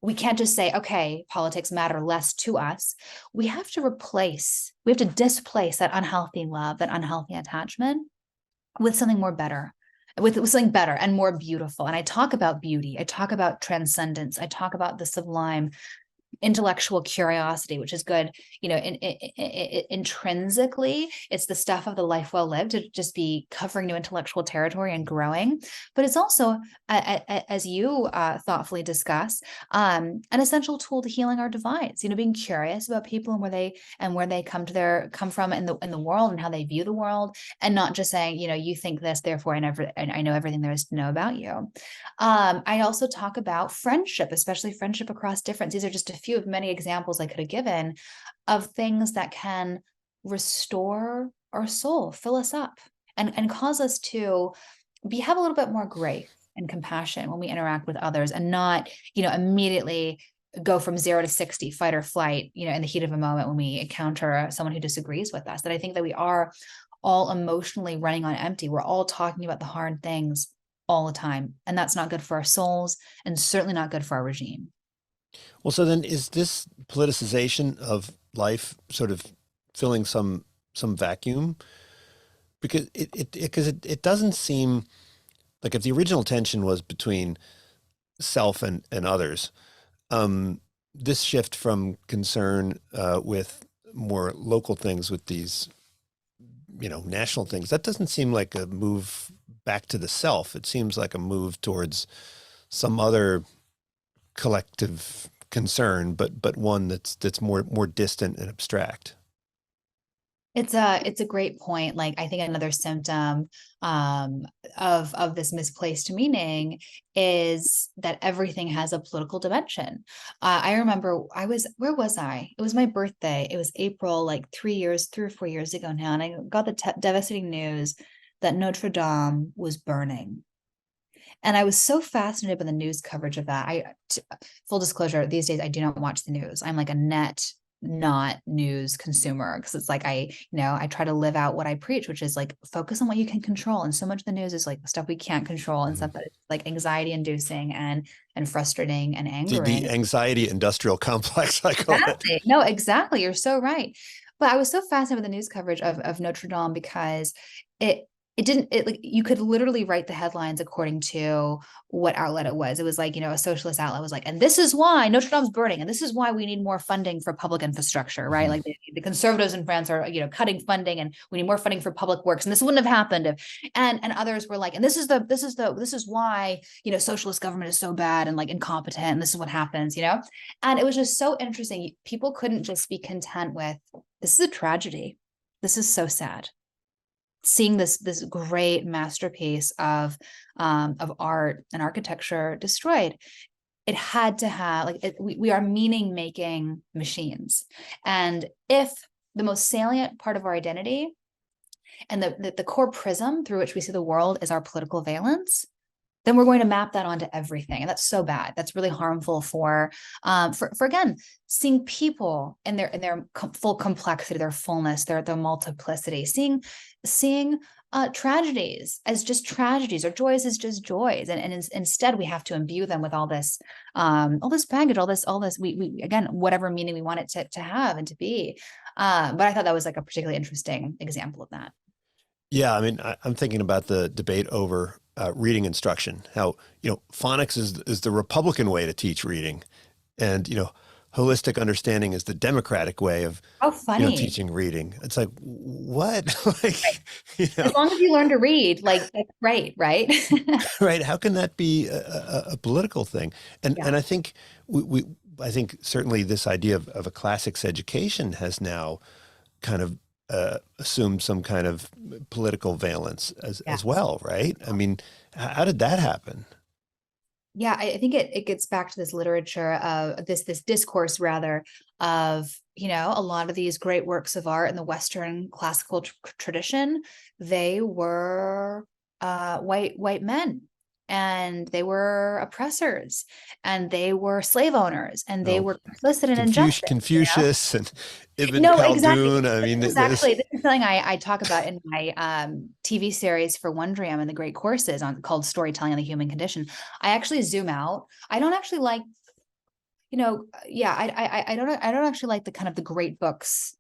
We can't just say, okay, politics matter less to us. We have to displace that unhealthy love, that unhealthy attachment with something more better. With something better and more beautiful. And I talk about beauty. I talk about transcendence. I talk about the sublime, intellectual curiosity, which is good, intrinsically, it's the stuff of the life well lived to just be covering new intellectual territory and growing. But it's also, as you thoughtfully discuss, an essential tool to healing our divides. Being curious about people and where they come from in the world and how they view the world, and not just saying, you think this, therefore I know everything there is to know about you. I also talk about friendship, especially friendship across difference. These are just a few of many examples I could have given of things that can restore our soul, fill us up, and cause us to have a little bit more grace and compassion when we interact with others, and not, immediately go from 0 to 60, fight or flight, in the heat of a moment when we encounter someone who disagrees with us. That I think that we are all emotionally running on empty. We're all talking about the hard things all the time, and that's not good for our souls, and certainly not good for our regime. Well, so then is this politicization of life sort of filling some vacuum? Because it doesn't seem like, if the original tension was between self and others, this shift from concern with more local things, with these, national things, that doesn't seem like a move back to the self. It seems like a move towards some other collective concern, but one that's more distant and abstract. It's a great point. Like, I think another symptom of this misplaced meaning is that everything has a political dimension. I remember where was I? It was my birthday. It was April, like 3 or 4 years ago now, and I got the devastating news that Notre Dame was burning. And I was so fascinated by the news coverage of that. Full disclosure, these days I do not watch the news. I'm like a not news consumer, because it's like I try to live out what I preach, which is like focus on what you can control. And so much of the news is like stuff we can't control, and stuff that is like anxiety inducing and frustrating and angering. The anxiety industrial complex, I call it. No, exactly. You're so right. But I was so fascinated with the news coverage of Notre Dame, because you could literally write the headlines according to what outlet it was. It was like, a socialist outlet was like, and this is why Notre Dame's burning, and this is why we need more funding for public infrastructure, right? Like the conservatives in France are, cutting funding, and we need more funding for public works, and this wouldn't have happened if, and others were like, and this is why, socialist government is so bad and like incompetent, and this is what happens, and it was just so interesting. People couldn't just be content with, this is a tragedy. This is so sad. Seeing this great masterpiece of art and architecture destroyed. It had to have we are meaning making machines, and if the most salient part of our identity and the core prism through which we see the world is our political valence, then we're going to map that onto everything. And that's so bad. That's really harmful for again, seeing people in their full complexity, their fullness, their multiplicity, seeing tragedies as just tragedies, or joys as just joys. And instead we have to imbue them with all this baggage, all this, we again, whatever meaning we want it to have and to be. But I thought that was like a particularly interesting example of that. Yeah. I mean, I'm thinking about the debate over reading instruction, how, phonics is the Republican way to teach reading. And, holistic understanding is the democratic way of, How funny. teaching reading. It's like, what? Right. As long as you learn to read, like, that's great, right? right? How can that be a political thing? And Yeah. I think I think certainly this idea of a classics education has now kind of assumed some kind of political valence as well, right? I mean, how did that happen? Yeah, I think it gets back to this literature of this discourse rather of, a lot of these great works of art in the Western classical tradition, they were white men, and they were oppressors, and they were slave owners, and they Oh, were complicit in injustice. Confucius and Ibn No, exactly. Khaldun. I mean, Exactly. This is something I talk about in my TV series for Wondrium and the great courses called Storytelling on the Human Condition. I actually zoom out. I don't actually like, I don't actually like the kind of the great books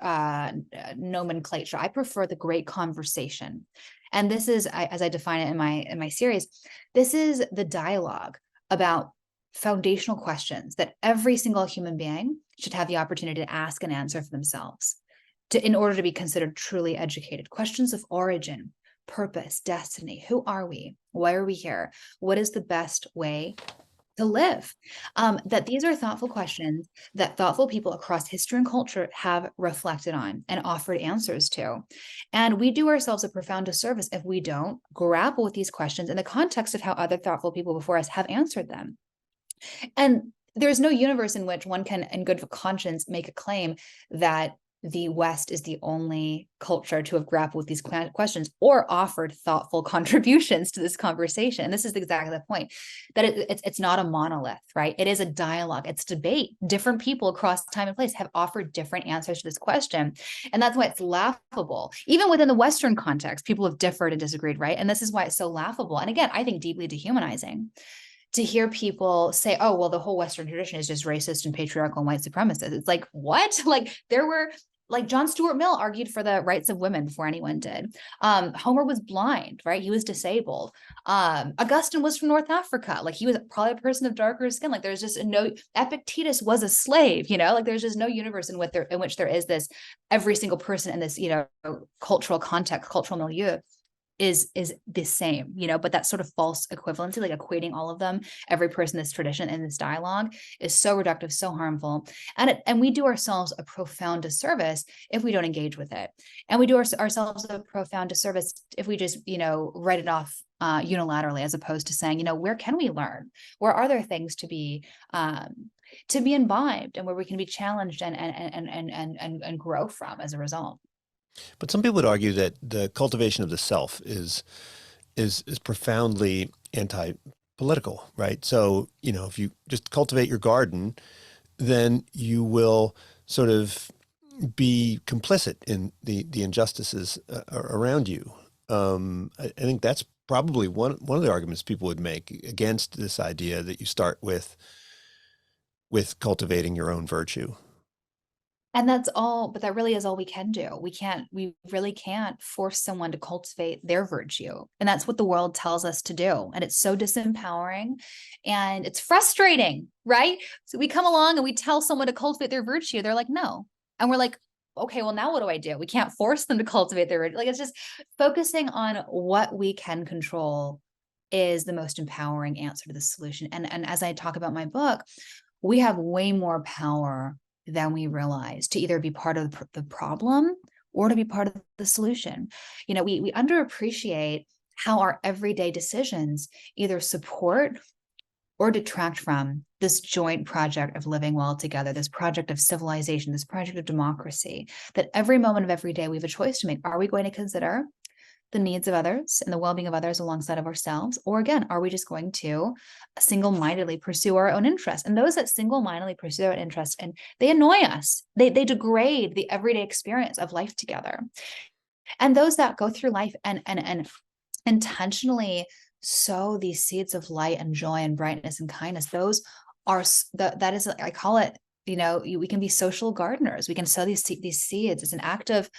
nomenclature. I prefer the great conversation. And this is, as I define it in my series, this is the dialogue about foundational questions that every single human being should have the opportunity to ask and answer for themselves in order to be considered truly educated. Questions of origin, purpose, destiny. Who are we? Why are we here? What is the best way to live? That these are thoughtful questions that thoughtful people across history and culture have reflected on and offered answers to. And we do ourselves a profound disservice if we don't grapple with these questions in the context of how other thoughtful people before us have answered them. And there's no universe in which one can, in good conscience, make a claim that the West is the only culture to have grappled with these questions or offered thoughtful contributions to this conversation. And this is exactly the point, that it's not a monolith, right? It is a dialogue. It's debate. Different people across time and place have offered different answers to this question. And that's why it's laughable. Even within the Western context, people have differed and disagreed, right? And this is why it's so laughable. And again, I think deeply dehumanizing to hear people say, oh, well, the whole Western tradition is just racist and patriarchal and white supremacist. It's like, what? Like John Stuart Mill argued for the rights of women before anyone did. Homer was blind, right? He was disabled. Augustine was from North Africa. Like, he was probably a person of darker skin. Like, there's just Epictetus was a slave, like there's just no universe in which there is this, every single person in this, cultural context, cultural milieu is the same, but that sort of false equivalency, like equating all of them, every person in this tradition in this dialogue, is so reductive, so harmful. And we do ourselves a profound disservice if we don't engage with it. And we do ourselves a profound disservice if we just, write it off unilaterally, as opposed to saying, where can we learn? Where are there things to be imbibed, and where we can be challenged and grow from as a result? But some people would argue that the cultivation of the self is profoundly anti-political, right? So, if you just cultivate your garden, then you will sort of be complicit in the injustices around you. I think that's probably one of the arguments people would make against this idea that you start with cultivating your own virtue. And that's all, but that really is all we can do. We really can't force someone to cultivate their virtue. And that's what the world tells us to do. And it's so disempowering and it's frustrating, right? So we come along and we tell someone to cultivate their virtue. They're like, no. And we're like, okay, well, now what do I do? We can't force them to cultivate their virtue. Like, it's just focusing on what we can control is the most empowering answer to the solution. And as I talk about my book, we have way more power than we realize to either be part of the problem or to be part of the solution. We underappreciate how our everyday decisions either support or detract from this joint project of living well together, this project of civilization, this project of democracy, that every moment of every day we have a choice to make. Are we going to consider the needs of others and the well-being of others alongside of ourselves? Or again, are we just going to single-mindedly pursue our own interests? And those that single-mindedly pursue our interests, and they annoy us, they degrade the everyday experience of life together. And those that go through life and intentionally sow these seeds of light and joy and brightness and kindness, those are, that is, I call it, we can be social gardeners. We can sow these seeds. It's an act of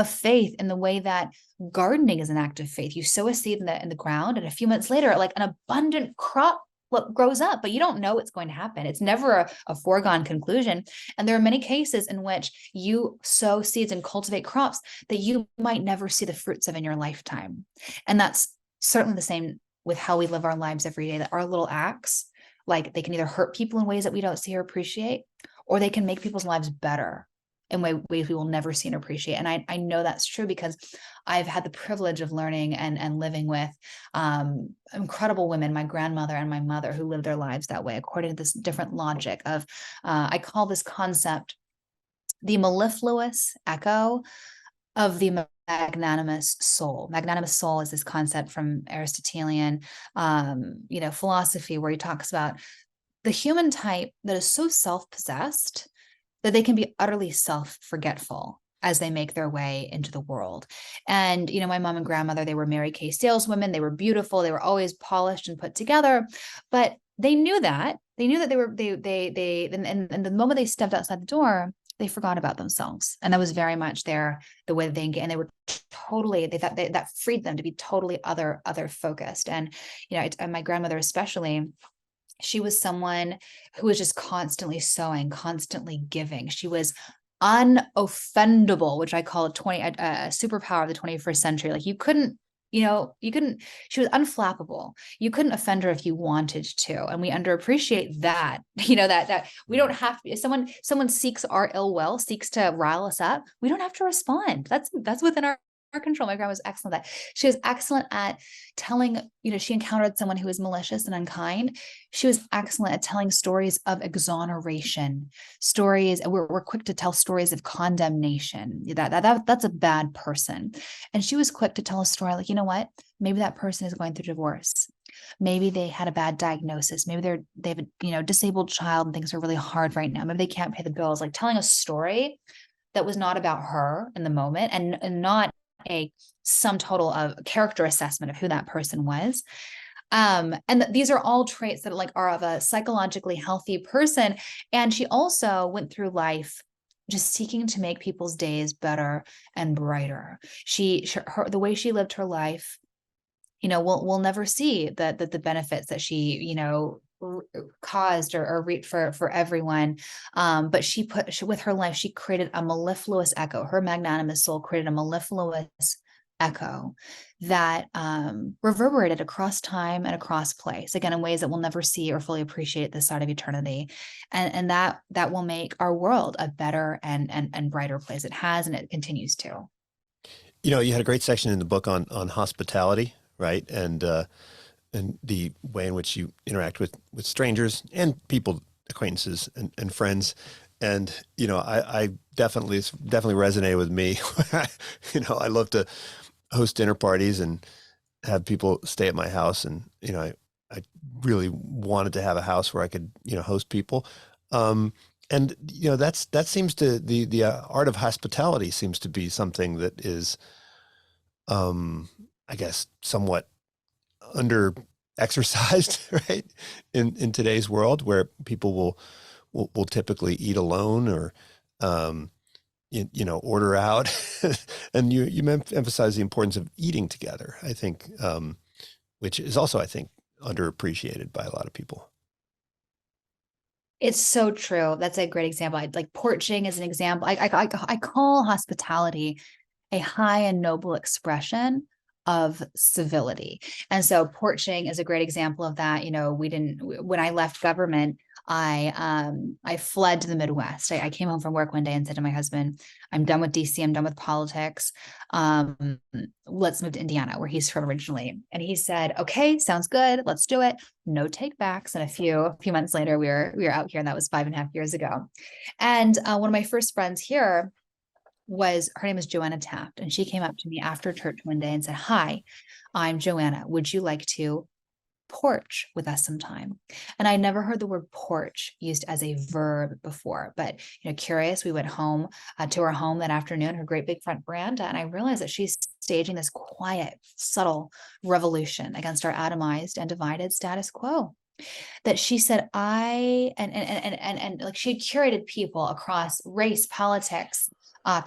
faith, in the way that gardening is an act of faith. You sow a seed in the ground, and a few months later, like, an abundant crop grows up, but you don't know what's going to happen. It's never a foregone conclusion. And there are many cases in which you sow seeds and cultivate crops that you might never see the fruits of in your lifetime. And that's certainly the same with how we live our lives every day, that our little acts, like, they can either hurt people in ways that we don't see or appreciate, or they can make people's lives better in ways we will never see and appreciate. And I know that's true because I've had the privilege of learning and living with incredible women, my grandmother and my mother, who lived their lives that way, according to this different logic of, I call this concept the mellifluous echo of the magnanimous soul. Magnanimous soul is this concept from Aristotelian, philosophy, where he talks about the human type that is so self-possessed that they can be utterly self-forgetful as they make their way into the world. And, my mom and grandmother, they were Mary Kay saleswomen. They were beautiful. They were always polished and put together, but they knew that. They knew that and the moment they stepped outside the door, they forgot about themselves. And that was very much the way that they engaged. And they were totally, they thought that freed them to be totally other focused. And, my grandmother especially, she was someone who was just constantly sowing, constantly giving. She was unoffendable, which I call a superpower of the 21st century. Like, she was unflappable. You couldn't offend her if you wanted to. And we underappreciate that, that we don't have to, if someone seeks our ill will, seeks to rile us up, we don't have to respond. That's within our control. My grandma was excellent at that. She was excellent at telling, she encountered someone who was malicious and unkind. She was excellent at telling stories of exoneration, stories. We're quick to tell stories of condemnation. That's a bad person. And she was quick to tell a story like, you know what? Maybe that person is going through divorce. Maybe they had a bad diagnosis. Maybe they have a disabled child and things are really hard right now. Maybe they can't pay the bills. Like, telling a story that was not about her in the moment and not a sum total of character assessment of who that person was. These are all traits that are of a psychologically healthy person. And she also went through life just seeking to make people's days better and brighter. The way she lived her life, we'll never see the benefits that she, caused or reaped for everyone. But with her life, she created a mellifluous echo. Her magnanimous soul created a mellifluous echo that reverberated across time and across place, again, in ways that we'll never see or fully appreciate this side of eternity. And that will make our world a better and brighter place. It has, and it continues to. You had a great section in the book on hospitality, right? And the way in which you interact with strangers and people, acquaintances and friends. And, I definitely resonated with me. I love to host dinner parties and have people stay at my house. And, I really wanted to have a house where I could, host people. And, that seems to, the art of hospitality seems to be something that is, I guess, somewhat under exercised, right? In today's world, where people will typically eat alone or, order out. And you emphasize the importance of eating together, I think, which is also, I think, underappreciated by a lot of people. It's so true. That's a great example. Like, porching is an example. I call hospitality a high and noble expression of civility. And so porching is a great example of that. When I left government, I fled to the Midwest. I came home from work one day and said to my husband, I'm done with DC. I'm done with politics. Let's move to Indiana, where he's from originally. And he said, okay, sounds good. Let's do it. No take backs. And a few months later, we were out here, and that was 5.5 years ago. And one of my first friends here her name is Joanna Taft. And she came up to me after church one day and said, hi, I'm Joanna. Would you like to porch with us sometime? And I never heard the word porch used as a verb before, but, curious, we went home to her home that afternoon, her great big front veranda. And I realized that she's staging this quiet, subtle revolution against our atomized and divided status quo. That she said, like, she had curated people across race, politics,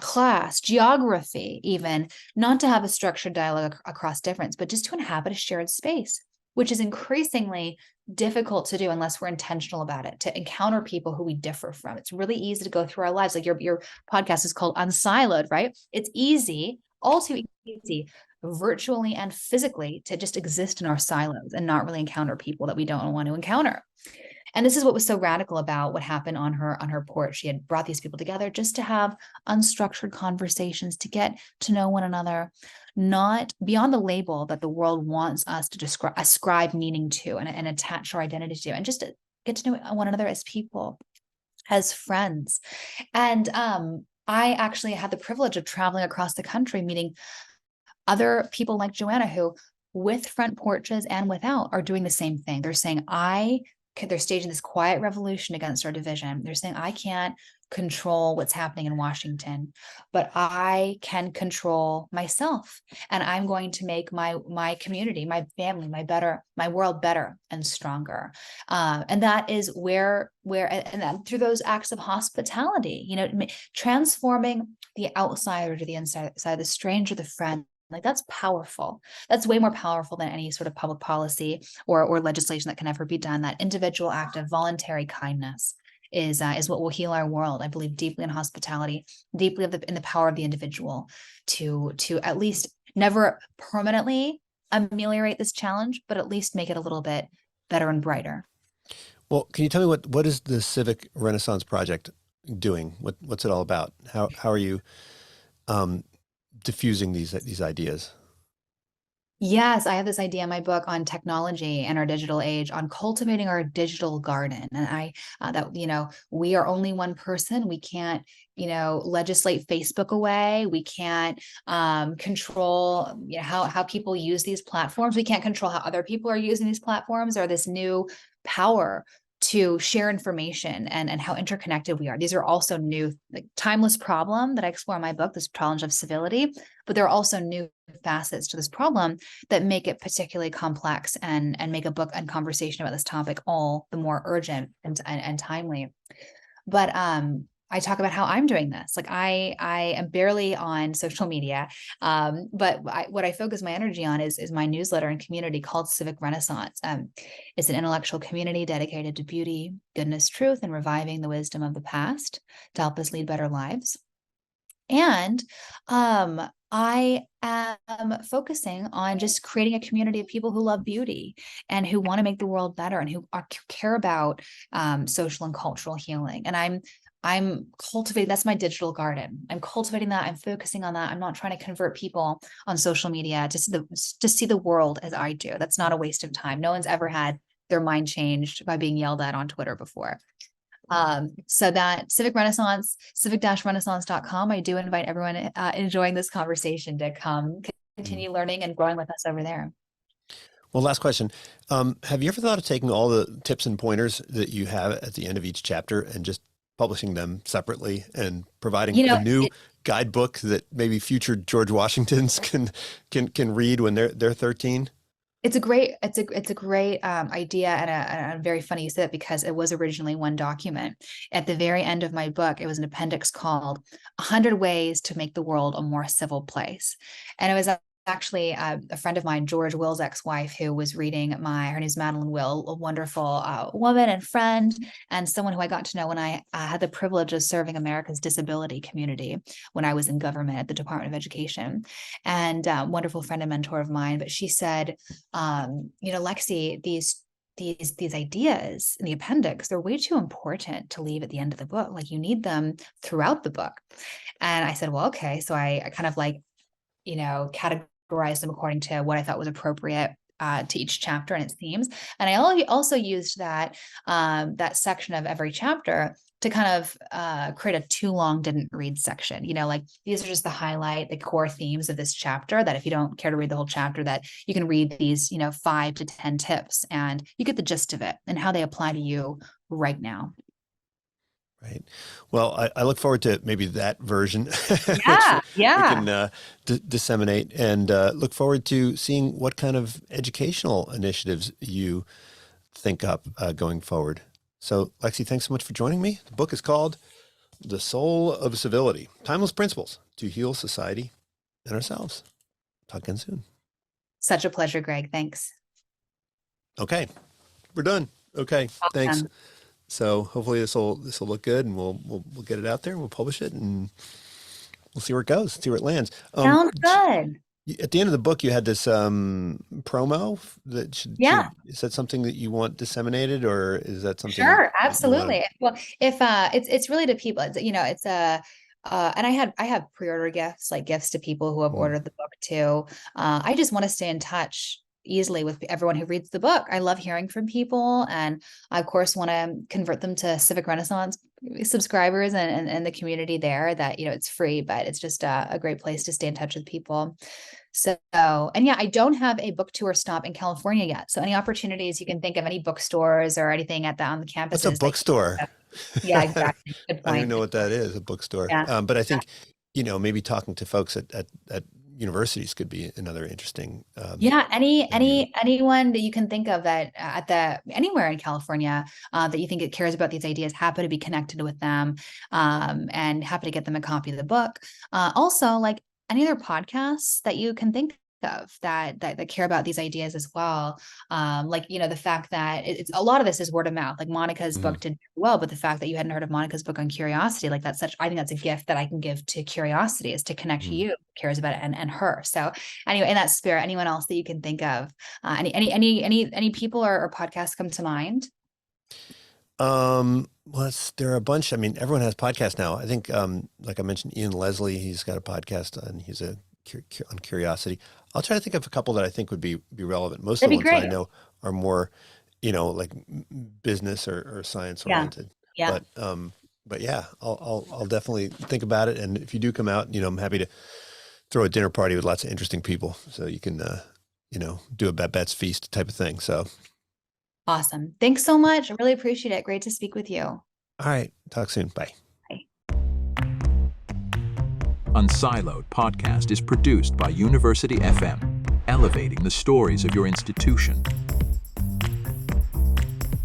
class, geography, even, not to have a structured dialogue across difference, but just to inhabit a shared space. which is increasingly difficult to do unless we're intentional about it, to encounter people who we differ from. It's really easy to go through our lives. Like your podcast is called Unsiloed, right? It's easy, all too easy, virtually and physically, to just exist in our silos and not really encounter people that we don't want to encounter. And this is what was so radical about what happened on her porch. She had brought these people together just to have unstructured conversations, to get to know one another, not beyond the label that the world wants us to ascribe meaning to and attach our identity to, and just to get to know one another as people, as friends. And I actually had the privilege of traveling across the country, meeting other people like Joanna, who with front porches and without are doing the same thing. They're saying, they're staging this quiet revolution against our division. They're saying, I can't control what's happening in Washington, but I can control myself. And I'm going to make my community, my family, my world better and stronger. And that is where, and then through those acts of hospitality, transforming the outsider to the inside, the stranger, the friend. Like, that's powerful. That's way more powerful than any sort of public policy or legislation that can ever be done. That individual act of voluntary kindness is what will heal our world. I believe deeply in hospitality, deeply in the power of the individual to at least never permanently ameliorate this challenge, but at least make it a little bit better and brighter. Well, can you tell me what is the Civic-Renaissance Project doing? What's it all about? How are you diffusing these ideas? Yes, I have this idea in my book on technology and our digital age, on cultivating our digital garden. And we are only one person. We can't, legislate Facebook away. We can't control how people use these platforms. We can't control how other people are using these platforms, or this new power to share information and how interconnected we are. These are also new, timeless problem that I explore in my book, this challenge of civility, but there are also new facets to this problem that make it particularly complex and make a book and conversation about this topic all the more urgent and timely. But I talk about how I'm doing this. Like, I am barely on social media, but what I focus my energy on is my newsletter and community called Civic-Renaissance. It's an intellectual community dedicated to beauty, goodness, truth, and reviving the wisdom of the past to help us lead better lives. And I am focusing on just creating a community of people who love beauty and who want to make the world better and who care about social and cultural healing. And I'm cultivating, that's my digital garden. I'm cultivating that. I'm focusing on that. I'm not trying to convert people on social media to see the world as I do. That's not a waste of time. No one's ever had their mind changed by being yelled at on Twitter before. So that Civic-Renaissance, civic-renaissance.com. I do invite everyone enjoying this conversation to come continue learning and growing with us over there. Well, last question. Have you ever thought of taking all the tips and pointers that you have at the end of each chapter and just publishing them separately and providing a new guidebook that maybe future George Washingtons can read when they're 13? It's a great idea, and very funny you said it, because it was originally one document. At the very end of my book, it was an appendix called 100 Ways to Make the World a More Civil Place. And it was actually a friend of mine, George Will's ex-wife, who was reading her name's Madeline Will, a wonderful woman and friend, and someone who I got to know when I had the privilege of serving America's disability community when I was in government at the Department of Education, and wonderful friend and mentor of mine. But she said, Lexi, these ideas in the appendix, they're way too important to leave at the end of the book. Like, you need them throughout the book. And I said, well, okay. So I kind of categorized them according to what I thought was appropriate to each chapter and its themes. And I also used that section of every chapter to kind of create a too long didn't read section. These are just the core themes of this chapter, that if you don't care to read the whole chapter, that you can read these 5 to 10 tips and you get the gist of it and how they apply to you right now. Right. Well, I look forward to maybe that version. Yeah. We can disseminate, and look forward to seeing what kind of educational initiatives you think up going forward. So, Lexi, thanks so much for joining me. The book is called The Soul of Civility, Timeless Principles to Heal Society and Ourselves. Talk again soon. Such a pleasure, Greg. Thanks. Okay, we're done. Okay, thanks. Awesome. So hopefully this will look good, and we'll get it out there, and we'll publish it, and we'll see where it goes, see where it lands. Sounds good. At the end of the book, you had this promo that Yeah. is that something that you want disseminated, or is that something Sure, that you want? absolutely. Well, if it's really to people, it's a and I have pre-order gifts, like gifts to people who have Mm, ordered the book too. I just want to stay in touch easily with everyone who reads the book. I love hearing from people, and I of course want to convert them to Civic-Renaissance subscribers and the community there. That it's free, but it's just a great place to stay in touch with people. So, and yeah, I don't have a book tour stop in California yet. So any opportunities you can think of, any bookstores or anything on the What's a campuses bookstore? yeah, exactly. Good I don't even point. know what that is, a bookstore. Yeah. But I think, maybe talking to folks at universities could be another interesting Yeah, venue. anyone that you can think of that anywhere in California that you think it cares about these ideas, happy to be connected with them, and happy to get them a copy of the book. Also, like any other podcasts that you can think of that care about these ideas as well. Like the fact that it's a lot of this is word of mouth. Like Monica's Mhm. book did well, but the fact that you hadn't heard of Monica's book on curiosity, like I think that's a gift that I can give to curiosity, is to connect Mhm. you who cares about it and her. So anyway, in that spirit, anyone else that you can think of, any people or podcasts come to mind? Well, there are a bunch. I mean, everyone has podcasts now. I think, like I mentioned, Ian Leslie, he's got a podcast, and he's on curiosity. I'll try to think of a couple that I think would be relevant. Most of That'd the be ones that I great. know are more, like business or science Yeah. oriented. Yeah. But yeah, I'll definitely think about it. And if you do come out, I'm happy to throw a dinner party with lots of interesting people, so you can, do a Babette's feast type of thing. So, Awesome. Thanks so much. I really appreciate it. Great to speak with you. all right, talk soon. Bye. Bye. Unsiloed podcast is produced by University FM, elevating the stories of your institution.